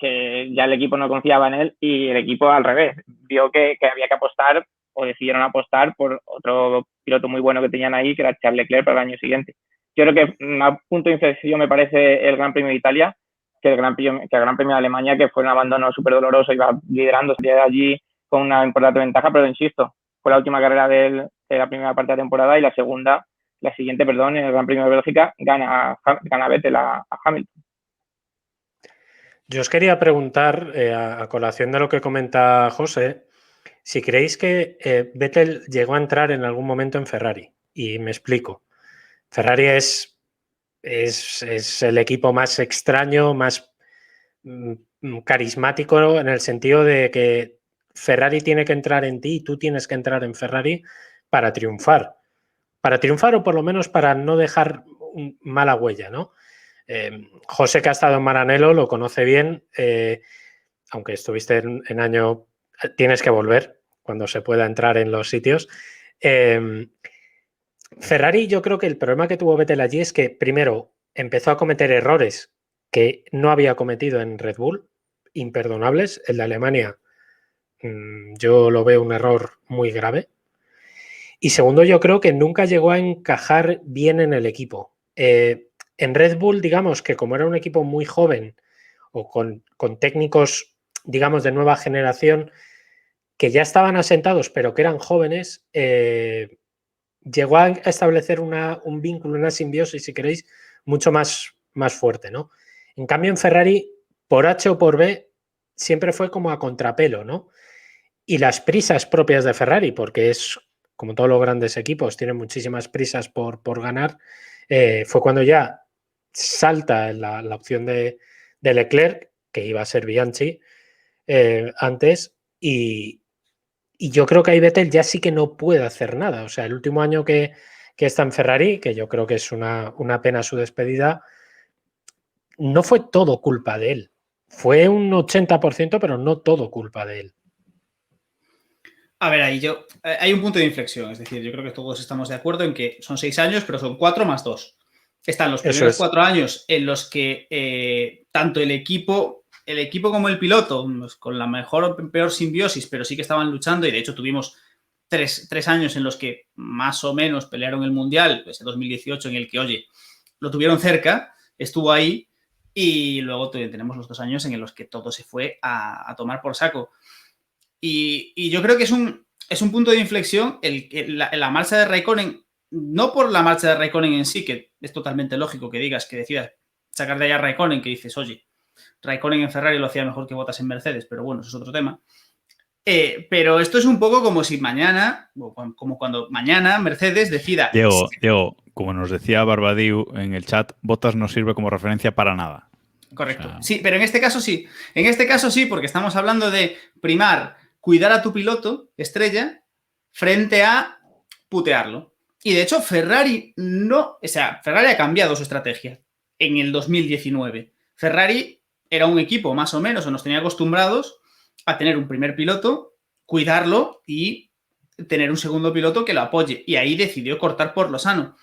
ya el equipo no confiaba en él, y el equipo al revés, vio que había que apostar, o decidieron apostar por otro piloto muy bueno que tenían ahí, que era Charles Leclerc, para el año siguiente. Yo creo que un punto de inflexión me parece el Gran Premio de Italia, que el Gran Premio de Alemania, que fue un abandono súper doloroso, iba liderando, salía de allí con una importante ventaja, pero insisto, fue la última carrera de la primera parte de la temporada, y la siguiente, en el Gran Premio de Bélgica, gana Vettel a Hamilton. Yo os quería preguntar, a colación de lo que comenta José, si creéis que Vettel llegó a entrar en algún momento en Ferrari. Y me explico. Ferrari es el equipo más extraño, más carismático, en el sentido de que Ferrari tiene que entrar en ti y tú tienes que entrar en Ferrari para triunfar. Para triunfar, o por lo menos para no dejar mala huella, ¿no? José, que ha estado en Maranello, lo conoce bien, aunque estuviste en año, tienes que volver cuando se pueda entrar en los sitios. Ferrari, yo creo que el problema que tuvo Vettel allí es que primero empezó a cometer errores que no había cometido en Red Bull, imperdonables. El de Alemania yo lo veo un error muy grave. Y segundo, yo creo que nunca llegó a encajar bien en el equipo. En Red Bull, digamos que como era un equipo muy joven, o con técnicos, digamos, de nueva generación, que ya estaban asentados, pero que eran jóvenes, llegó a establecer un vínculo, una simbiosis, si queréis, mucho más fuerte, ¿no? En cambio, en Ferrari, por H o por B, siempre fue como a contrapelo, ¿no? Y las prisas propias de Ferrari, porque es, como todos los grandes equipos, tienen muchísimas prisas por ganar, fue cuando ya salta la opción de Leclerc, que iba a ser Bianchi antes, y yo creo que ahí Vettel ya sí que no puede hacer nada. O sea, el último año que está en Ferrari, que yo creo que es una pena su despedida, no fue todo culpa de él. Fue un 80%, pero no todo culpa de él. A ver, hay un punto de inflexión. Es decir, yo creo que todos estamos de acuerdo en que son 6 años, pero son 4 más 2. Están los primeros 4 años en los que tanto el equipo como el piloto, pues, con la mejor o peor simbiosis, pero sí que estaban luchando, y de hecho tuvimos 3 años en los que más o menos pelearon el Mundial, ese 2018 en el que, oye, lo tuvieron cerca, estuvo ahí, y luego tenemos los 2 años en los que todo se fue a tomar por saco. Y yo creo que es un punto de inflexión la marcha de Raikkonen, no por la marcha de Raikkonen en sí, que es totalmente lógico que decidas sacar de allá a Raikkonen, que dices, oye, Raikkonen en Ferrari lo hacía mejor que Bottas en Mercedes, pero bueno, eso es otro tema. Pero esto es un poco como si mañana, como cuando mañana Mercedes decida... Diego, como nos decía Barbadiu en el chat, Bottas no sirve como referencia para nada. Correcto. O sea, Sí, pero en este caso sí. En este caso sí, porque estamos hablando de primar, cuidar a tu piloto estrella frente a putearlo. Y de hecho, Ferrari Ferrari ha cambiado su estrategia en el 2019. Ferrari era un equipo más o menos, o nos tenía acostumbrados a tener un primer piloto, cuidarlo y tener un segundo piloto que lo apoye. Y ahí decidió cortar por lo sano.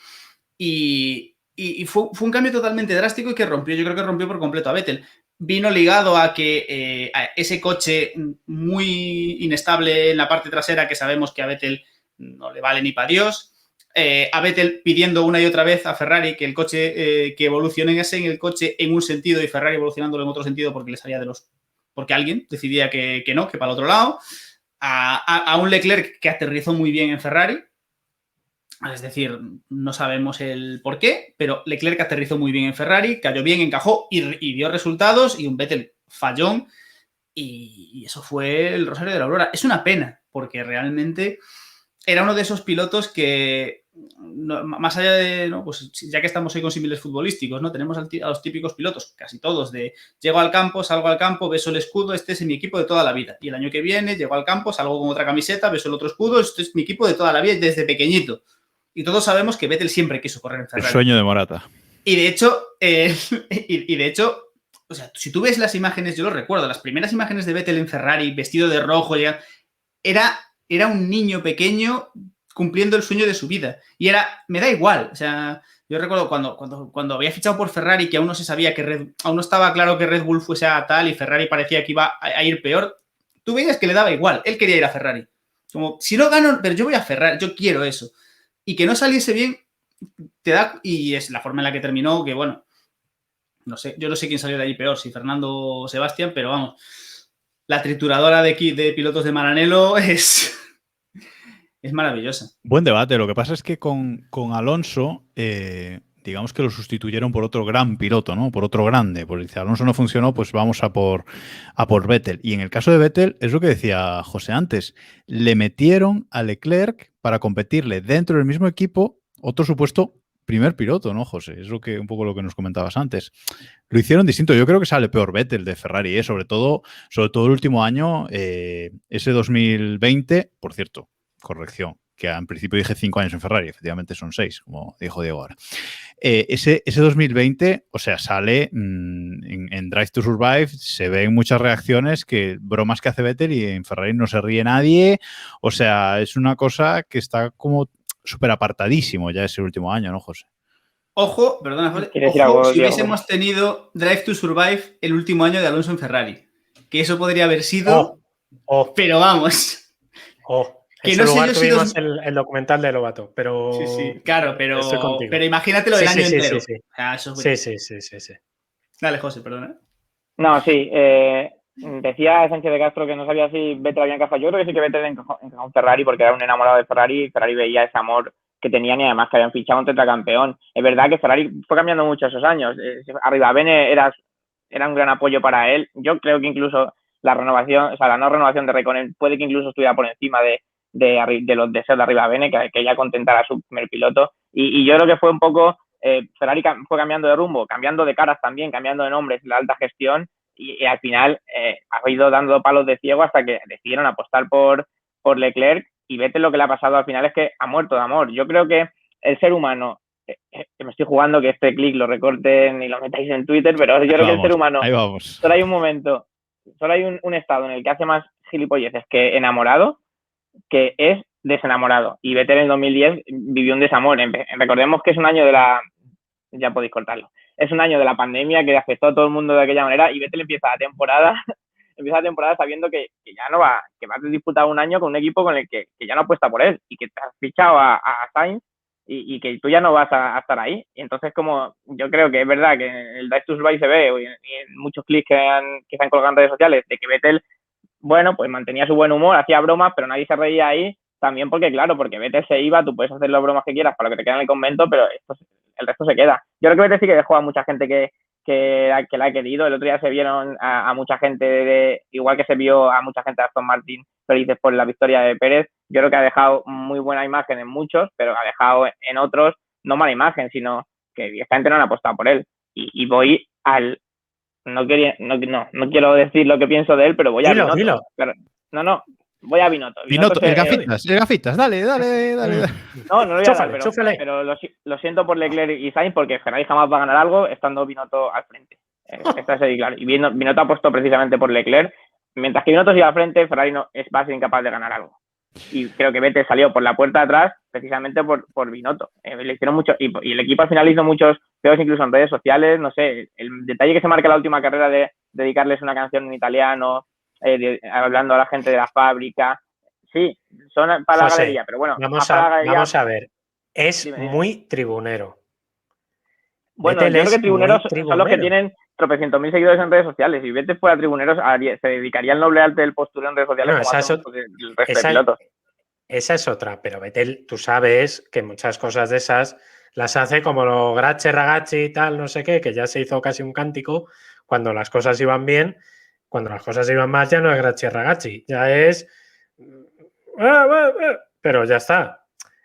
Y fue un cambio totalmente drástico y que rompió, yo creo que rompió por completo a Vettel. Vino ligado a que a ese coche muy inestable en la parte trasera, que sabemos que a Vettel no le vale ni para Dios. A Vettel pidiendo una y otra vez a Ferrari que el coche, que evolucionase en el coche en un sentido y Ferrari evolucionándolo en otro sentido porque le salía de los... porque alguien decidía que no, que para el otro lado. A un Leclerc que aterrizó muy bien en Ferrari. Es decir, no sabemos el por qué, pero Leclerc aterrizó muy bien en Ferrari, cayó bien, encajó y dio resultados, y un Vettel fallón, y eso fue el Rosario de la Aurora. Es una pena, porque realmente era uno de esos pilotos que, más allá de, ¿no? Pues ya que estamos hoy con símiles futbolísticos, ¿no? Tenemos a los típicos pilotos, casi todos, de llego al campo, salgo al campo, beso el escudo, este es mi equipo de toda la vida. Y el año que viene llego al campo, salgo con otra camiseta, beso el otro escudo, este es mi equipo de toda la vida desde pequeñito. Y todos sabemos que Vettel siempre quiso correr en Ferrari. El sueño de Morata. Y de hecho, o sea, si tú ves las imágenes, yo lo recuerdo, las primeras imágenes de Vettel en Ferrari, vestido de rojo, era un niño pequeño cumpliendo el sueño de su vida. Y me da igual. O sea, yo recuerdo cuando había fichado por Ferrari, que aún no se sabía aún no estaba claro que Red Bull fuese a tal y Ferrari parecía que iba a ir peor, tú veías que le daba igual. Él quería ir a Ferrari. Como, si no gano, pero yo voy a Ferrari, yo quiero eso. Y que no saliese bien, te da... Y es la forma en la que terminó, que bueno, no sé, yo no sé quién salió de ahí peor, si Fernando o Sebastián, pero vamos, la trituradora de pilotos de Maranello es maravillosa. Buen debate. Lo que pasa es que con Alonso, digamos que lo sustituyeron por otro gran piloto, ¿no? Por otro grande. Porque si Alonso no funcionó, pues vamos a por Vettel. Y en el caso de Vettel, es lo que decía José antes, le metieron a Leclerc para competirle dentro del mismo equipo otro supuesto primer piloto, ¿no, José? Es un poco lo que nos comentabas antes. Lo hicieron distinto. Yo creo que sale peor Vettel de Ferrari, ¿eh? Sobre todo el último año, ese 2020, por cierto, corrección, que en principio dije 5 años en Ferrari, efectivamente son 6, como dijo Diego ahora. Ese 2020, o sea, sale en Drive to Survive, se ven muchas reacciones, bromas que hace Vettel y en Ferrari no se ríe nadie, o sea, es una cosa que está como súper apartadísimo ya ese último año, ¿no, José? Ojo, perdona, José, si hubiésemos tenido Drive to Survive el último año de Alonso en Ferrari, que eso podría haber sido, pero vamos... Que no sé yo tuvimos el documental de Lobato, pero... Sí, claro, pero imagínate lo del año entero. Sí. Dale, José, perdona. No, sí. Decía Sánchez de Castro que no sabía si Vettel había encajado. Yo creo que sí que Vettel encajó en Ferrari porque era un enamorado de Ferrari y Ferrari veía ese amor que tenían y además que habían fichado un tetracampeón. Es verdad que Ferrari fue cambiando mucho esos años. Arribavene era un gran apoyo para él. Yo creo que incluso la no renovación de Raikkonen puede que incluso estuviera por encima de los deseos de Arribavene, que ya contentara a su primer piloto. Y yo creo que fue un poco... Ferrari fue cambiando de rumbo, cambiando de caras también, cambiando de nombres, la alta gestión, y al final ha ido dando palos de ciego hasta que decidieron apostar por Leclerc, y Vettel lo que le ha pasado al final es que ha muerto de amor. Yo creo que el ser humano, que me estoy jugando que este clic lo recorten y lo metáis en Twitter, pero yo creo que el ser humano, solo hay un momento, solo hay un estado en el que hace más gilipolleces que enamorado, que es desenamorado. Y Vettel en 2010 vivió un desamor. Recordemos que es un año ya podéis cortarlo. Es un año de la pandemia que afectó a todo el mundo de aquella manera y Vettel empieza la temporada sabiendo que ya no va, que va a disputar un año con un equipo con el que ya no apuesta por él y que te has fichado a Sainz y que tú ya no vas a estar ahí. Y entonces, como yo creo que es verdad que en el Drive to Survive se ve y en muchos clics que se han colgado en redes sociales de que Vettel, bueno, pues mantenía su buen humor, hacía bromas, pero nadie se reía ahí. También porque Vettel se iba, tú puedes hacer las bromas que quieras para lo que te queda en el convento, pero el resto se queda. Yo creo que Vettel sí que dejó a mucha gente que la ha querido. El otro día se vieron a mucha gente, igual que se vio a mucha gente de Aston Martin felices por la victoria de Pérez. Yo creo que ha dejado muy buena imagen en muchos, pero ha dejado en otros no mala imagen, sino que directamente no han apostado por él. Y voy al no quiero decir lo que pienso de él, pero voy a Dilo, Binotto. dilo. Claro. No, voy a Binotto. Binotto, el gafitas, dale. No lo voy a dar, Chúfale. pero lo siento por Leclerc y Sainz, porque Ferrari jamás va a ganar algo estando Binotto al frente. Está así, claro. Y Binotto ha puesto precisamente por Leclerc. Mientras que Binotto siga al frente, Ferrari va a ser incapaz de ganar algo. Y creo que Vettel salió por la puerta de atrás precisamente por Binotto. Le hicieron mucho, y el equipo al final hizo muchos peos incluso en redes sociales. No sé, el detalle que se marca en la última carrera de dedicarles una canción en italiano, hablando a la gente de la fábrica. Sí, son para José, la galería, pero bueno. Vamos a ver. Es muy tribunero. Bueno, Vettel yo creo que es tribuneros muy son los que tienen tropecientos mil seguidores en redes sociales. Si Vettel fuera tribuneros, se dedicaría al noble arte del postureo en redes sociales, Bueno, como hacen el resto de pilotos. Esa es otra, pero Vettel, tú sabes que muchas cosas de esas las hace como lo Grazie Ragazzi y tal, no sé qué, que ya se hizo casi un cántico cuando las cosas iban bien. Cuando las cosas iban mal ya no es Grazie Ragazzi, ya es... Pero ya está.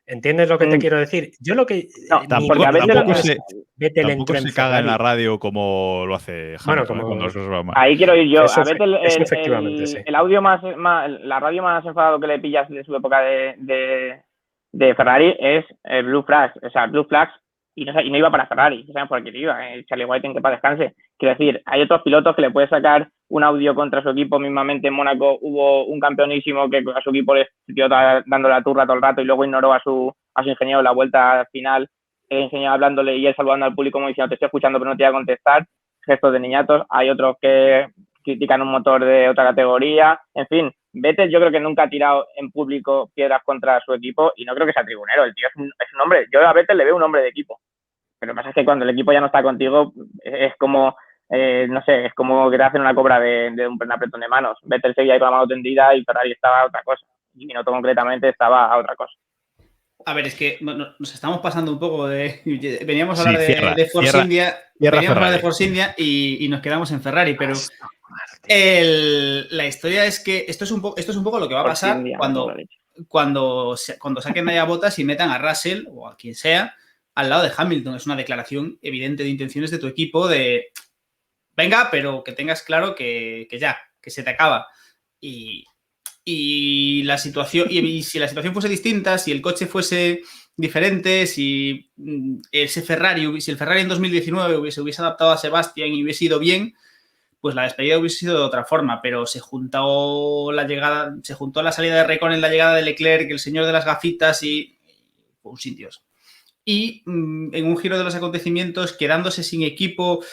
¿Entiendes lo que te quiero decir? Yo lo que... No, tampoco se caga en la radio como lo hace Hamilton, como... Ahí quiero ir yo. Eso, A Vettel, efectivamente, sí. el audio la radio más enfadado que le pillas de su época de Ferrari es Blue Flags. O sea, Blue Flags y no iba para Ferrari. ¿Saben por qué iba? Charlie White, en que para descanse. Quiero decir, hay otros pilotos que le puede sacar un audio contra su equipo. Mismamente en Mónaco hubo un campeonísimo que a su equipo le siguió dando la turra todo el rato y luego ignoró a su ingeniero la vuelta final, el ingeniero hablándole y él saludando al público como diciendo te estoy escuchando pero no te voy a contestar. Gestos de niñatos. Hay otros que critican un motor de otra categoría. En fin, Vettel yo creo que nunca ha tirado en público piedras contra su equipo y no creo que sea tribunero. El tío es un hombre. Yo a Vettel le veo un hombre de equipo. Pero lo que pasa es que cuando el equipo ya no está contigo es como, no sé, es como que te hacen una cobra de un apretón de manos. Vettel seguía ahí con la mano tendida y Ferrari estaba a otra cosa. Y Binotto concretamente estaba a otra cosa. A ver, es que nos estamos pasando un poco de... Veníamos a hablar de Force India. Veníamos a hablar de Force India y nos quedamos en Ferrari, pero la historia es que esto es un poco lo que va a pasar cuando saquen a Bottas y metan a Russell o a quien sea al lado de Hamilton. Es una declaración evidente de intenciones de tu equipo de venga, pero que tengas claro que se te acaba. Y la situación, y si la situación fuese distinta, si el coche fuese diferente, si el Ferrari en 2019 se hubiese adaptado a Sebastián y hubiese ido bien, pues la despedida hubiese sido de otra forma, pero se juntó la salida de Raikkonen, la llegada de Leclerc, el señor de las gafitas y un sin Dios. Y en un giro de los acontecimientos, quedándose sin equipo,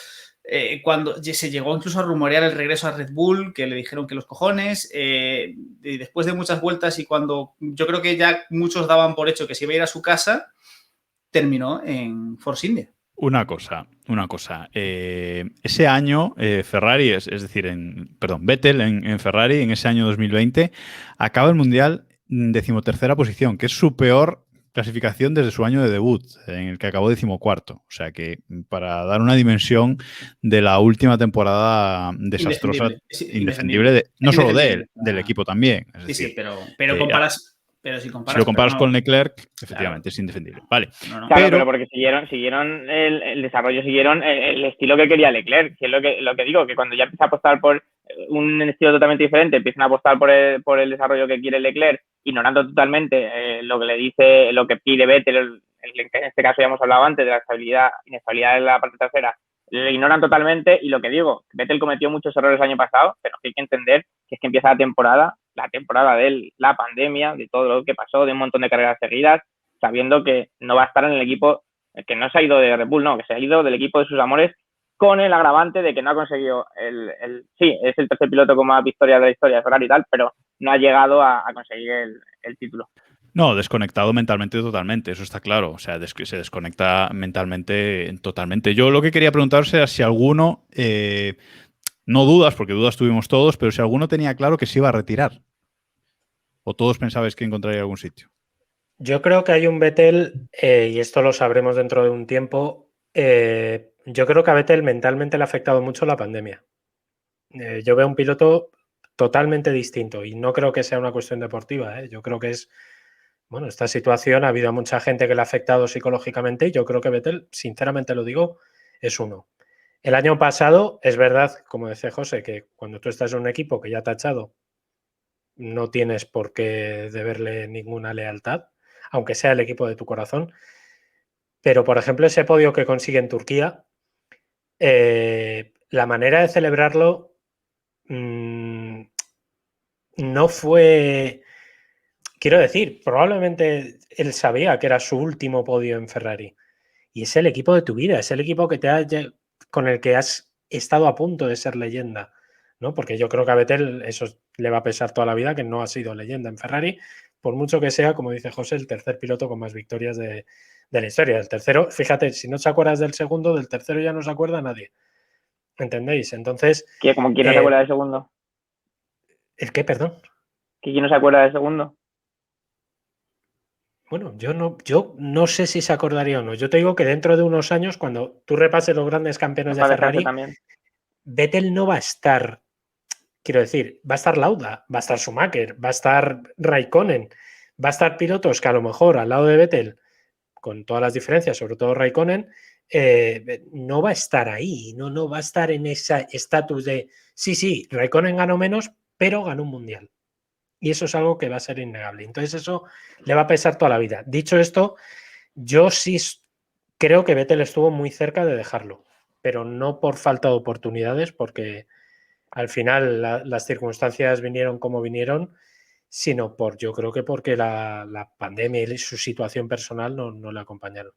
cuando se llegó incluso a rumorear el regreso a Red Bull, que le dijeron que los cojones, y después de muchas vueltas y cuando yo creo que ya muchos daban por hecho que se iba a ir a su casa, terminó en Force India. Una cosa. Ese año Ferrari, es decir, Vettel en Ferrari, en ese año 2020, acaba el Mundial en 13ª posición, que es su peor clasificación desde su año de debut, en el que acabó 14º. O sea que, para dar una dimensión de la última temporada desastrosa, indefendible no solo de él, del equipo también. Es decir, sí, pero comparas... Pero si lo comparas con Leclerc, efectivamente, es indefendible. Vale. Claro, pero porque siguieron el desarrollo, siguieron el estilo que quería Leclerc. Que es lo que digo, que cuando ya empieza a apostar por un estilo totalmente diferente, empiezan a apostar por el desarrollo que quiere Leclerc, ignorando totalmente lo que le dice, lo que pide Vettel, en este caso ya hemos hablado antes de la inestabilidad de la parte trasera, le ignoran totalmente. Y lo que digo, Vettel cometió muchos errores el año pasado, pero hay que entender que es que empieza la temporada de la pandemia, de todo lo que pasó, de un montón de carreras seguidas, sabiendo que no va a estar en el equipo, que no se ha ido de Red Bull, no, que se ha ido del equipo de sus amores, con el agravante de que no ha conseguido sí, es el tercer piloto con más victorias de la historia de Ferrari y tal, pero no ha llegado a conseguir el título. No, desconectado mentalmente totalmente, eso está claro. O sea, se desconecta mentalmente totalmente. Yo lo que quería preguntaros era si alguno, no dudas, porque dudas tuvimos todos, pero si alguno tenía claro que se iba a retirar. ¿O todos pensabais que encontraría algún sitio? Yo creo que hay un Vettel, y esto lo sabremos dentro de un tiempo, yo creo que a Vettel mentalmente le ha afectado mucho la pandemia. Yo veo un piloto totalmente distinto y no creo que sea una cuestión deportiva. Yo creo que es, bueno, esta situación ha habido a mucha gente que le ha afectado psicológicamente y yo creo que Vettel, sinceramente lo digo, es uno. El año pasado, es verdad, como decía José, que cuando tú estás en un equipo que ya te ha echado, no tienes por qué deberle ninguna lealtad, aunque sea el equipo de tu corazón. Pero, por ejemplo, ese podio que consigue en Turquía, la manera de celebrarlo no fue... Quiero decir, probablemente él sabía que era su último podio en Ferrari. Y es el equipo de tu vida, es el equipo que con el que has estado a punto de ser leyenda, ¿no? Porque yo creo que a Vettel eso le va a pesar toda la vida, que no ha sido leyenda en Ferrari, por mucho que sea, como dice José, el tercer piloto con más victorias de la historia. El tercero, fíjate, si no te acuerdas del segundo, del tercero ya no se acuerda nadie. ¿Entendéis? Entonces... ¿Quién no se acuerda del segundo? ¿El qué, perdón? ¿Quién no se acuerda del segundo? Bueno, yo no sé si se acordaría o no. Yo te digo que dentro de unos años, cuando tú repases los grandes campeones de Ferrari, Vettel no va a estar, quiero decir, va a estar Lauda, va a estar Schumacher, va a estar Raikkonen, va a estar pilotos que a lo mejor al lado de Vettel, con todas las diferencias, sobre todo Raikkonen, no va a estar ahí, no va a estar en ese estatus de, sí, Raikkonen ganó menos, pero ganó un mundial. Y eso es algo que va a ser innegable. Entonces eso le va a pesar toda la vida. Dicho esto, yo sí creo que Vettel estuvo muy cerca de dejarlo, pero no por falta de oportunidades, porque al final las circunstancias vinieron como vinieron, sino yo creo que porque la pandemia y su situación personal no le acompañaron.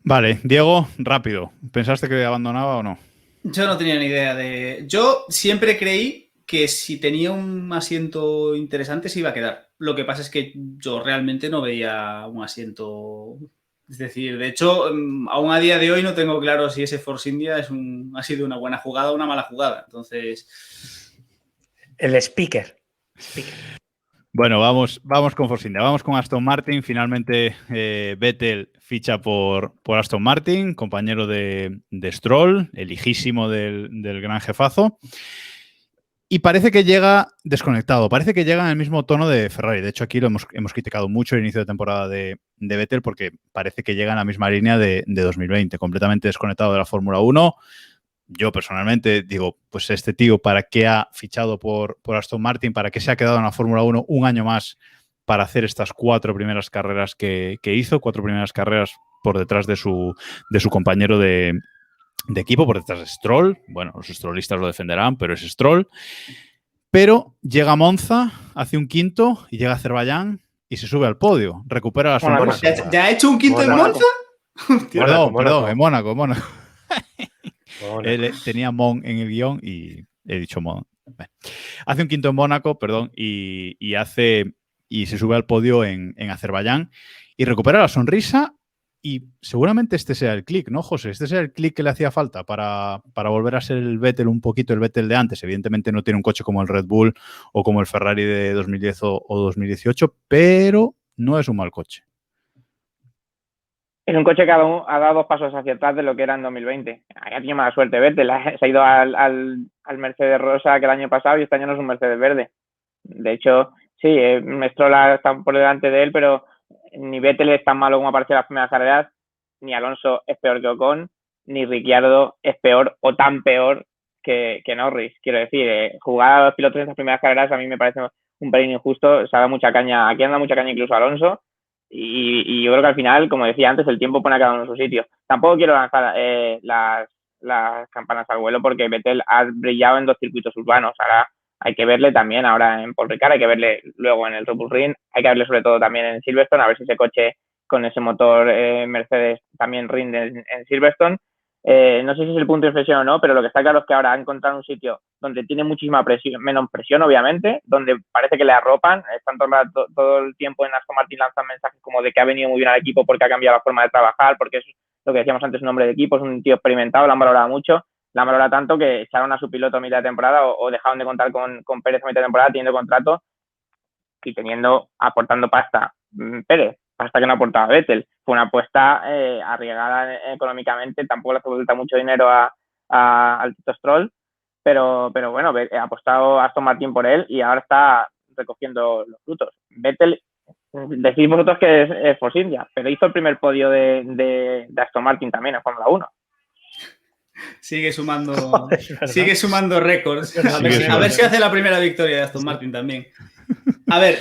Vale, Diego, rápido. ¿Pensaste que abandonaba o no? Yo no tenía ni idea de... Yo siempre creí que si tenía un asiento interesante se iba a quedar. Lo que pasa es que yo realmente no veía un asiento... Es decir, de hecho, aún a día de hoy no tengo claro si ese Force India ha sido una buena jugada o una mala jugada. Entonces... El speaker. Bueno, vamos con Force India. Vamos con Aston Martin. Finalmente Vettel ficha por Aston Martin, compañero de Stroll, el hijísimo del gran jefazo. Y parece que llega desconectado, parece que llega en el mismo tono de Ferrari. De hecho, aquí lo hemos criticado mucho el inicio de temporada de Vettel porque parece que llega en la misma línea de 2020, completamente desconectado de la Fórmula 1. Yo personalmente digo, pues este tío, ¿para qué ha fichado por Aston Martin? ¿Para qué se ha quedado en la Fórmula 1 un año más para hacer estas 4 primeras carreras que hizo? 4 primeras carreras por detrás de su compañero de equipo, por detrás de Stroll. Bueno, los strollistas lo defenderán, pero es Stroll. Pero llega a Monza, hace un quinto y llega a Azerbaiyán y se sube al podio. Recupera la sonrisa. ¿Ya ha hecho un quinto en Monza? Perdón, en Mónaco. Tenía Mon en el guión y he dicho Mon. Hace un quinto en Mónaco, perdón, y se sube al podio en Azerbaiyán y recupera la sonrisa. Y seguramente este sea el clic, ¿no, José? Este sea el clic que le hacía falta para volver a ser el Vettel un poquito, el Vettel de antes. Evidentemente no tiene un coche como el Red Bull o como el Ferrari de 2010 o 2018, pero no es un mal coche. Es un coche que ha dado 2 pasos hacia atrás de lo que era en 2020. Ha tenido mala suerte Vettel. Se ha ido al Mercedes rosa que el año pasado y este año no es un Mercedes verde. De hecho, sí, Stroll está por delante de él, pero ni Vettel es tan malo como apareció en las primeras carreras, ni Alonso es peor que Ocon, ni Ricciardo es peor o tan peor que Norris. Quiero decir, jugar a los pilotos en estas primeras carreras a mí me parece un pelín injusto. Se ha dado mucha caña, aquí anda mucha caña incluso Alonso, y yo creo que al final, como decía antes, el tiempo pone a cada uno en su sitio. Tampoco quiero lanzar las campanas al vuelo porque Vettel ha brillado en 2 circuitos urbanos. Ahora hay que verle también ahora en Paul Ricard, hay que verle luego en el Red Bull Ring, hay que verle sobre todo también en Silverstone, a ver si ese coche con ese motor Mercedes también rinde en Silverstone. No sé si es el punto de inflexión o no, pero lo que está claro es que ahora ha encontrado un sitio donde tiene muchísima presión, menos presión, obviamente, donde parece que le arropan, están todo el tiempo en Aston Martin lanzan mensajes como de que ha venido muy bien al equipo porque ha cambiado la forma de trabajar, porque es lo que decíamos antes, un hombre de equipo, es un tío experimentado, lo han valorado mucho. La valora tanto que echaron a su piloto a mitad de temporada o dejaron de contar con Pérez a mitad de temporada teniendo contrato y aportando pasta Pérez, pasta que no aportaba Vettel. Fue una apuesta arriesgada económicamente, tampoco le hace falta mucho dinero al Tito Stroll, pero bueno, ha apostado Aston Martin por él y ahora está recogiendo los frutos. Vettel, decís vosotros que es Force India, pero hizo el primer podio de Aston Martin también en Fórmula 1. Sigue sumando, Joder, es verdad. sigue sumando récords. A ver, Sigue a ver si hace la primera victoria de Aston Martin también. A ver,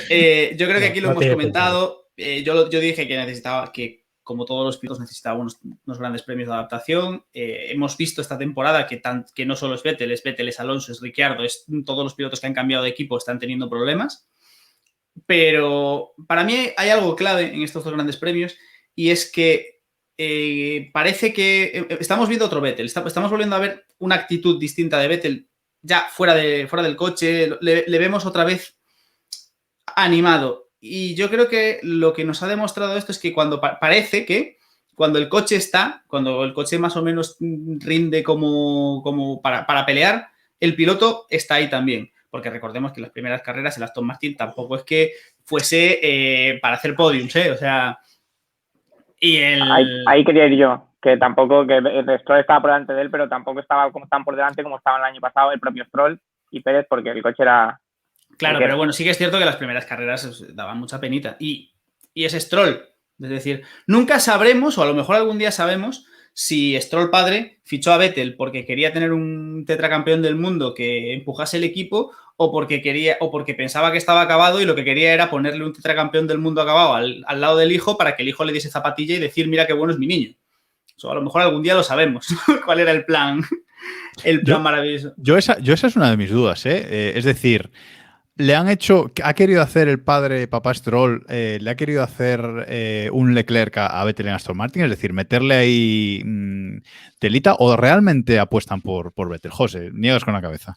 yo creo que aquí lo No hemos tiene comentado. Yo dije que necesitaba, que como todos los pilotos necesitaba unos grandes premios de adaptación. Hemos visto esta temporada que no solo es Vettel, es Alonso, es Ricciardo, todos los pilotos que han cambiado de equipo están teniendo problemas. Pero para mí hay algo clave en estos dos grandes premios y es que parece que estamos viendo otro Vettel. Estamos volviendo a ver una actitud distinta de Vettel ya fuera del coche. Le vemos otra vez animado. Y yo creo que lo que nos ha demostrado esto es que parece que cuando el coche más o menos rinde como para pelear, el piloto está ahí también. Porque recordemos que en las primeras carreras el Aston Martin tampoco es que fuese para hacer podiums, ¿eh? O sea, y ahí quería ir yo, que tampoco, que el Stroll estaba por delante de él, pero tampoco estaba como tan por delante como estaban el año pasado el propio Stroll y Pérez, porque el coche era... Claro, pero bueno, sí que es cierto que las primeras carreras daban mucha penita. Y es Stroll. Es decir, nunca sabremos, o a lo mejor algún día sabemos, si Stroll padre fichó a Vettel porque quería tener un tetracampeón del mundo que empujase el equipo o porque pensaba que estaba acabado y lo que quería era ponerle un tetracampeón del mundo acabado al lado del hijo para que el hijo le diese zapatilla y decir, mira qué bueno es mi niño. Eso a lo mejor algún día lo sabemos. ¿Cuál era el plan? El plan maravilloso. Esa es una de mis dudas, ¿eh? Es decir, ha querido hacer el padre, papá Stroll, le ha querido hacer un Leclerc a Vettel en Aston Martin, es decir, meterle ahí telita, o realmente apuestan por Vettel. José, niegas con la cabeza.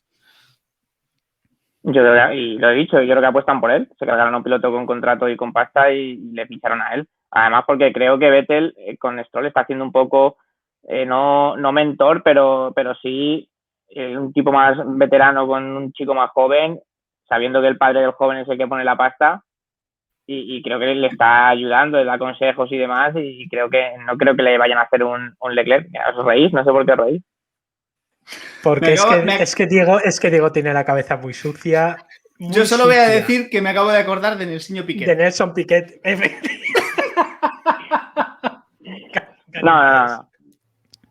Y lo he dicho, yo creo que apuestan por él. Se cargaron a un piloto con contrato y con pasta y le ficharon a él. Además, porque creo que Vettel con Stroll está haciendo un poco, no mentor, pero sí un tipo más veterano con un chico más joven, sabiendo que el padre del joven es el que pone la pasta, y creo que le está ayudando, le da consejos y demás, y no creo que le vayan a hacer un Leclerc. ¿Os reís? No sé por qué os reís. Porque es que Diego tiene la cabeza muy sucia. Yo solo voy a decir que me acabo de acordar de Nelsinho Piquet. De Nelson Piquet. No.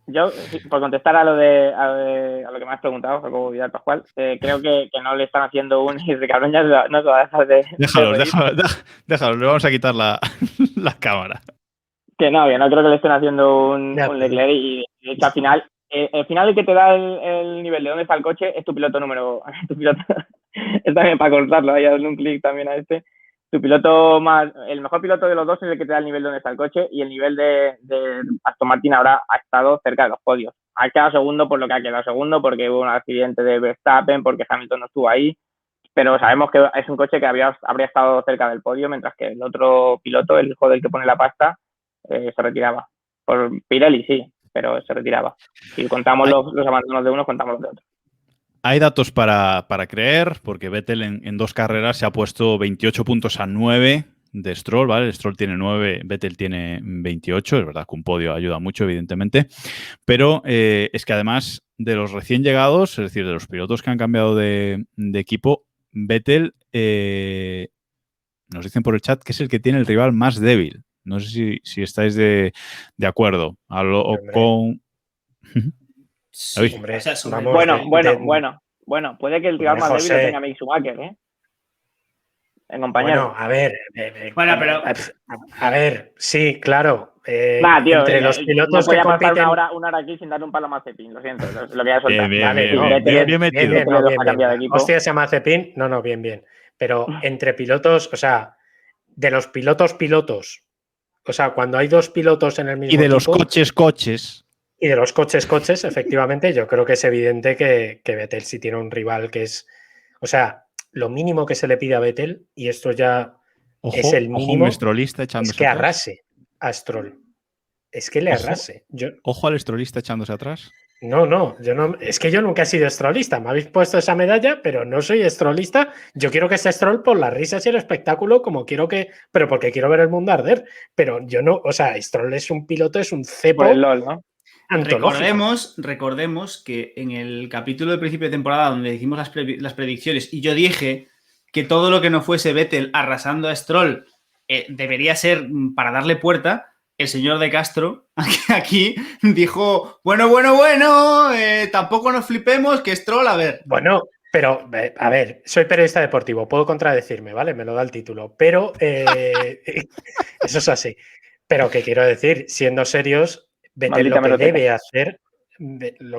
Yo, por contestar a lo que me has preguntado, Jacobo Vidal Pascual, creo que no le están haciendo un... Y Ricardo ya no se va a dejar de... Déjalo, le vamos a quitar la cámara. Que no creo que le estén haciendo un Leclerc, y de hecho al final el que te da el nivel de dónde está el coche es tu piloto es también para cortarlo, ahí darle un clic también a este. Tu piloto el mejor piloto de los dos es el que te da el nivel de dónde está el coche, y el nivel de Aston Martin ahora ha estado cerca de los podios. Ha quedado segundo por lo que ha quedado segundo, porque hubo un accidente de Verstappen, porque Hamilton no estuvo ahí, pero sabemos que es un coche que habría estado cerca del podio, mientras que el otro piloto, el hijo del que pone la pasta, se retiraba. Por Pirelli sí, pero se retiraba. Si contamos los abandonos de uno, contamos los de otro. Hay datos para creer, porque Vettel en 2 carreras se ha puesto 28 puntos a 9 de Stroll, ¿vale? Stroll tiene 9, Vettel tiene 28, es verdad que un podio ayuda mucho, evidentemente, pero es que además de los recién llegados, es decir, de los pilotos que han cambiado de equipo, Vettel, nos dicen por el chat que es el que tiene el rival más débil. No sé si estáis de acuerdo. Sí, hombre, bueno, puede que el rival más débil lo tenga Mick Schumacher, ¿eh? En compañero. Bueno, a ver. Pero... A ver, sí, claro. Tío, entre los pilotos no que pasar compiten... una hora aquí sin darle un palo a Mazepin, lo siento, lo voy a soltar. Bien metido. Hostia, se llama Mazepin. No, bien. Pero entre pilotos, o sea, de los pilotos, o sea, cuando hay 2 pilotos en el mismo equipo... Y de equipo, los coches... Y de los coches, efectivamente, yo creo que es evidente que Vettel sí tiene un rival que es... O sea, lo mínimo que se le pide a Vettel, y esto ya es el mínimo, es que arrase a Stroll. Es que le arrase. Ojo al strollista echándose atrás. No, es que yo nunca he sido strollista. Me habéis puesto esa medalla, pero no soy strollista. Yo quiero que sea Stroll por las risas y el espectáculo, pero porque quiero ver el mundo arder. Pero yo no, o sea, Stroll es un piloto, es un cepo. Por el LOL, ¿no? Recordemos que en el capítulo de principio de temporada donde hicimos las predicciones y yo dije que todo lo que no fuese Vettel arrasando a Stroll debería ser para darle puerta, el señor de Castro aquí dijo, bueno, tampoco nos flipemos, que Stroll, a ver. Bueno, pero, a ver, soy periodista deportivo, puedo contradecirme, ¿vale? Me lo da el título, pero eso es así. Pero que quiero decir, siendo serios, Vettel lo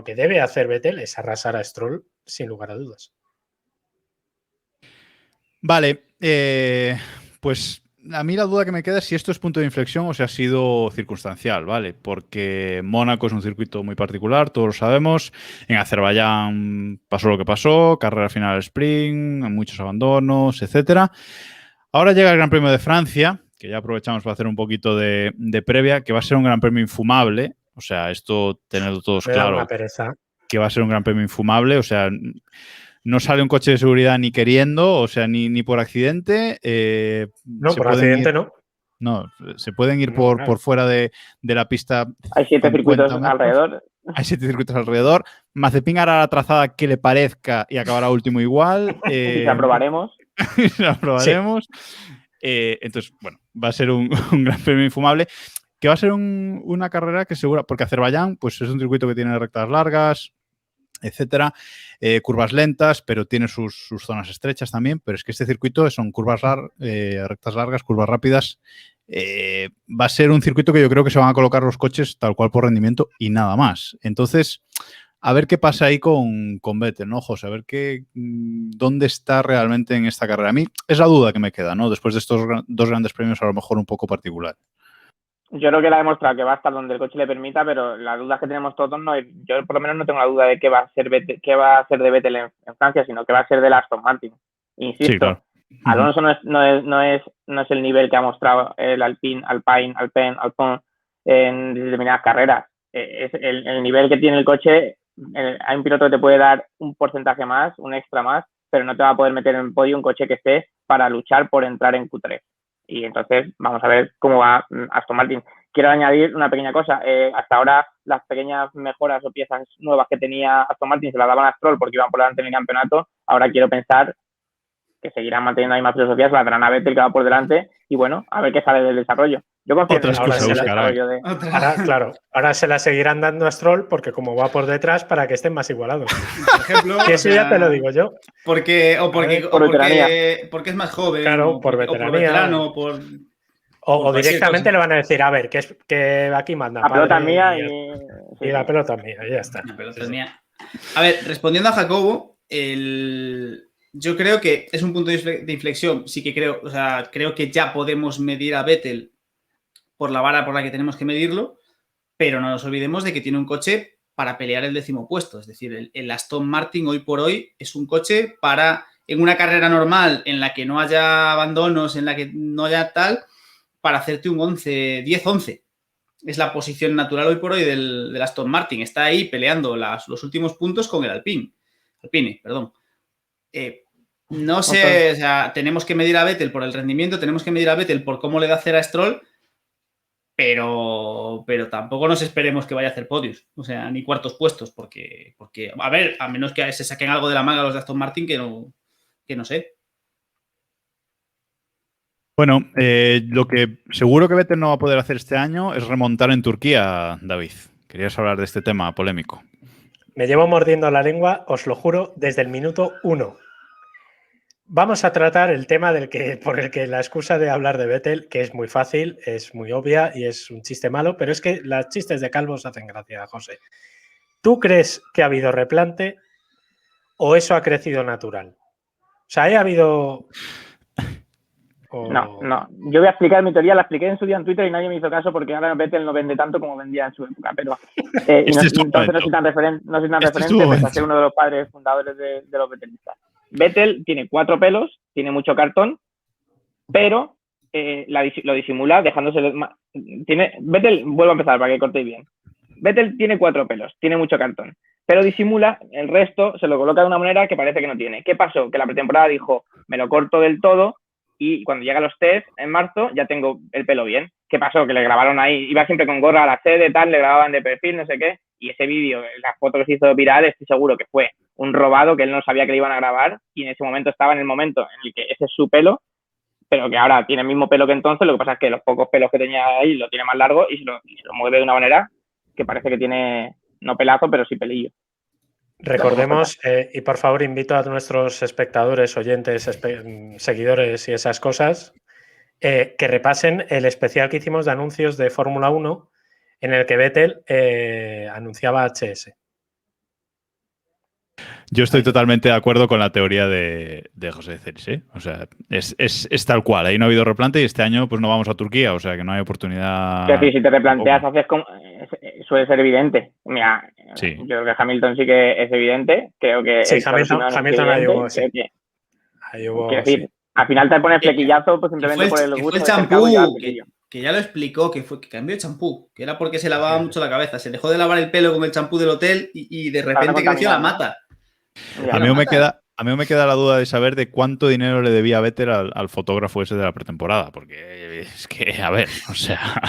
que debe hacer Vettel es arrasar a Stroll, sin lugar a dudas. Vale, pues a mí la duda que me queda es si esto es punto de inflexión o si ha sido circunstancial, ¿vale? Porque Mónaco es un circuito muy particular, todos lo sabemos. En Azerbaiyán pasó lo que pasó, carrera final al sprint, muchos abandonos, etcétera. Ahora llega el Gran Premio de Francia, que ya aprovechamos para hacer un poquito de previa, que va a ser un Gran Premio infumable. O sea, esto tenerlo todos claro, que va a ser un Gran Premio infumable. O sea, no sale un coche de seguridad ni queriendo, o sea, ni por accidente. No, por accidente no. No, se pueden ir por fuera de la pista. Hay 7 circuitos alrededor. Hay 7 circuitos alrededor. Mazepin hará la trazada que le parezca y acabará último igual. Y la aprobaremos. La aprobaremos. Sí. Entonces, bueno, va a ser un Gran Premio infumable, que va a ser una carrera que segura, porque Azerbaiyán pues es un circuito que tiene rectas largas, etcétera, curvas lentas, pero tiene sus zonas estrechas también, pero es que este circuito son rectas largas, curvas rápidas. Va a ser un circuito que yo creo que se van a colocar los coches tal cual por rendimiento y nada más. Entonces, a ver qué pasa ahí con Vettel, ¿no, José? A ver dónde está realmente en esta carrera. A mí es la duda que me queda, ¿no? Después de estos 2 grandes premios a lo mejor un poco particular. Yo creo que la ha demostrado que va a estar donde el coche le permita, pero la duda que tenemos todos, yo por lo menos no tengo la duda de qué va a ser de Vettel en Francia, sino que va a ser de Aston Martin. Insisto, sí, claro. Alonso no es el nivel que ha mostrado el Alpine en determinadas carreras. Es el nivel que tiene el coche. Hay un piloto que te puede dar un porcentaje más, un extra más, pero no te va a poder meter en el podio un coche que esté para luchar por entrar en Q3. Y entonces vamos a ver cómo va Aston Martin. Quiero añadir una pequeña cosa. Hasta ahora las pequeñas mejoras o piezas nuevas que tenía Aston Martin se las daban a Stroll porque iban por delante en el campeonato. Ahora quiero pensar que seguirán manteniendo la misma filosofía, se la darán a Vettel que va por delante y bueno, a ver qué sale del desarrollo. Yo confío en ahora se la seguirán dando a Stroll porque como va por detrás para que estén más igualados. Por ejemplo, que eso ya te lo digo yo. Porque es más joven. Claro, por veteranía. O directamente le van a decir, a ver, que aquí manda. La pelota es mía y la pelota es mía, ya está. La pelota es mía. A ver, respondiendo a Jacobo, yo creo que es un punto de inflexión. Sí que creo que ya podemos medir a Vettel por la vara por la que tenemos que medirlo, pero no nos olvidemos de que tiene un coche para pelear el 10º puesto. Es decir, el Aston Martin hoy por hoy es un coche para, en una carrera normal, en la que no haya abandonos, en la que no haya tal, para hacerte un 10-11. Es la posición natural hoy por hoy del Aston Martin. Está ahí peleando los últimos puntos con el Alpine. No sé, o sea, tenemos que medir a Vettel por el rendimiento, tenemos que medir a Vettel por cómo le da cera a Stroll, pero tampoco nos esperemos que vaya a hacer podios, o sea, ni cuartos puestos, porque a ver, a menos que se saquen algo de la manga los de Aston Martin que no sé. Bueno, lo que seguro que Vettel no va a poder hacer este año es remontar en Turquía, David. Querías hablar de este tema polémico. Me llevo mordiendo la lengua, os lo juro, desde el minuto 1. Vamos a tratar el tema por el que la excusa de hablar de Vettel, que es muy fácil, es muy obvia y es un chiste malo, pero es que los chistes de calvos hacen gracia, José. ¿Tú crees que ha habido replante o eso ha crecido natural? O sea, ¿ha habido...? No. Yo voy a explicar mi teoría, la expliqué en su día en Twitter y nadie me hizo caso porque ahora Vettel no vende tanto como vendía en su época, pero entonces no soy tan referente pese a ser uno de los padres fundadores de los vettelistas. Vettel tiene 4 pelos, tiene mucho cartón, pero lo disimula dejándose... Vettel, vuelvo a empezar para que cortéis bien. Vettel tiene 4 pelos, tiene mucho cartón, pero disimula, el resto se lo coloca de una manera que parece que no tiene. ¿Qué pasó? Que la pretemporada dijo, me lo corto del todo y cuando llegan los test en marzo ya tengo el pelo bien. ¿Qué pasó? Que le grabaron ahí, iba siempre con gorra a la sede, tal, le grababan de perfil, no sé qué, y ese vídeo, la foto que se hizo viral, estoy seguro que fue un robado, que él no sabía que le iban a grabar y en ese momento estaba en el momento en el que ese es su pelo, pero que ahora tiene el mismo pelo que entonces. Lo que pasa es que los pocos pelos que tenía ahí lo tiene más largo y se lo mueve de una manera que parece que tiene, no pelazo, pero sí pelillo. Recordemos, y por favor invito a nuestros espectadores, oyentes, seguidores y esas cosas, que repasen el especial que hicimos de anuncios de Fórmula 1 en el que Vettel anunciaba HS. Yo estoy totalmente de acuerdo con la teoría de José de Celis, ¿eh? O sea, es tal cual. Ahí no ha habido replante y este año pues no vamos a Turquía, o sea que no hay oportunidad. Es decir, si te replanteas, suele ser evidente. Mira, sí. Yo creo que Hamilton sí que es evidente. Creo que sí, Hamilton ahí hubo, sí. Quiero decir, al final te pones flequillazo pues simplemente por el gusto fue el champú, que ya lo explicó, que cambió de champú, que era porque se lavaba mucho la cabeza. Se dejó de lavar el pelo con el champú del hotel y de repente creció la mata. A mí me queda la duda de saber de cuánto dinero le debía Vettel al fotógrafo ese de la pretemporada, porque es que, a ver, o sea,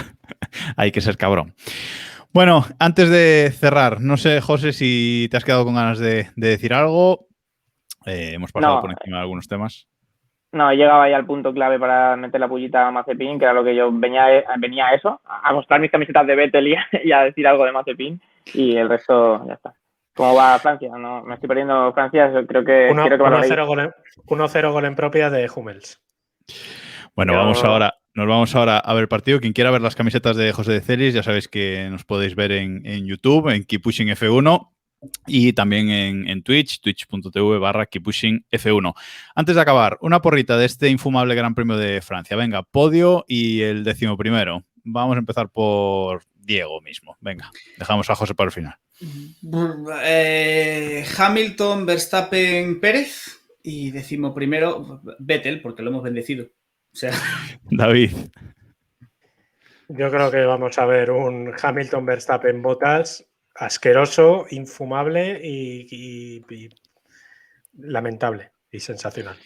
hay que ser cabrón. Bueno, antes de cerrar, no sé, José, si te has quedado con ganas de decir algo. Hemos pasado por encima de algunos temas. No, he llegado ahí al punto clave para meter la pullita a Mazepin, que era lo que yo venía a eso, a mostrar mis camisetas de Vettel y a decir algo de Mazepin, y el resto ya está. ¿Cómo va Francia? No, me estoy perdiendo Francia, creo que... 1-0 gol en propia de Hummels. Bueno, nos vamos ahora a ver el partido. Quien quiera ver las camisetas de José de Celis, ya sabéis que nos podéis ver en YouTube, en Keep Pushing F1, y también en Twitch, twitch.tv/KeepPushingF1. Antes de acabar, una porrita de este infumable Gran Premio de Francia. Venga, podio y el 11º. Vamos a empezar por Diego mismo. Venga, dejamos a José para el final. Hamilton, Verstappen, Pérez y 11º Vettel, porque lo hemos bendecido. O sea... David. Yo creo que vamos a ver un Hamilton, Verstappen, Bottas asqueroso, infumable y lamentable y sensacional.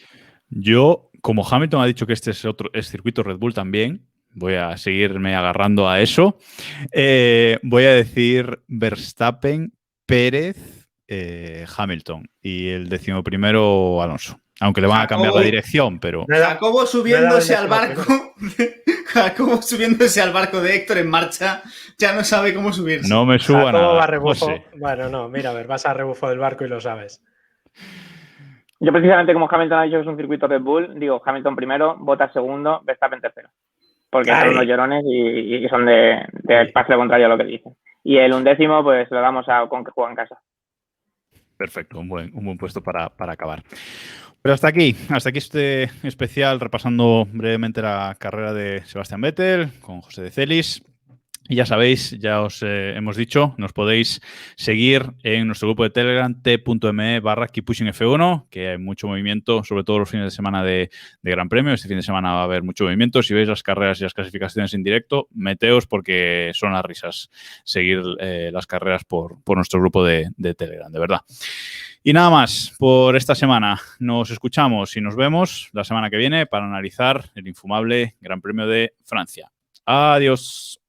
Yo, como Hamilton ha dicho que este es circuito Red Bull también, voy a seguirme agarrando a eso. Voy a decir Verstappen, Pérez, Hamilton y el 11º Alonso. Aunque le van a cambiar la dirección, pero... Jacobo subiéndose al barco. Jacobo subiéndose al barco de Héctor en marcha. Ya no sabe cómo subirse. No me subo a nada. Va a rebufo. Bueno, no, mira, a ver, vas a rebufo del barco y lo sabes. Yo precisamente, como Hamilton ha dicho que es un circuito Red Bull, digo Hamilton primero, Bottas segundo, Verstappen tercero. Porque son unos llorones y son de pase lo contrario a lo que dicen. Y el 11º, pues lo damos con que juega en casa. Perfecto, un buen puesto para acabar. Pero hasta aquí este especial repasando brevemente la carrera de Sebastián Vettel con José de Celis. Y ya sabéis, ya os hemos dicho, nos podéis seguir en nuestro grupo de Telegram t.me/KeepPushingF1, que hay mucho movimiento, sobre todo los fines de semana de Gran Premio. Este fin de semana va a haber mucho movimiento. Si veis las carreras y las clasificaciones en directo, meteos porque son las risas seguir las carreras por nuestro grupo de Telegram, de verdad. Y nada más por esta semana. Nos escuchamos y nos vemos la semana que viene para analizar el infumable Gran Premio de Francia. Adiós.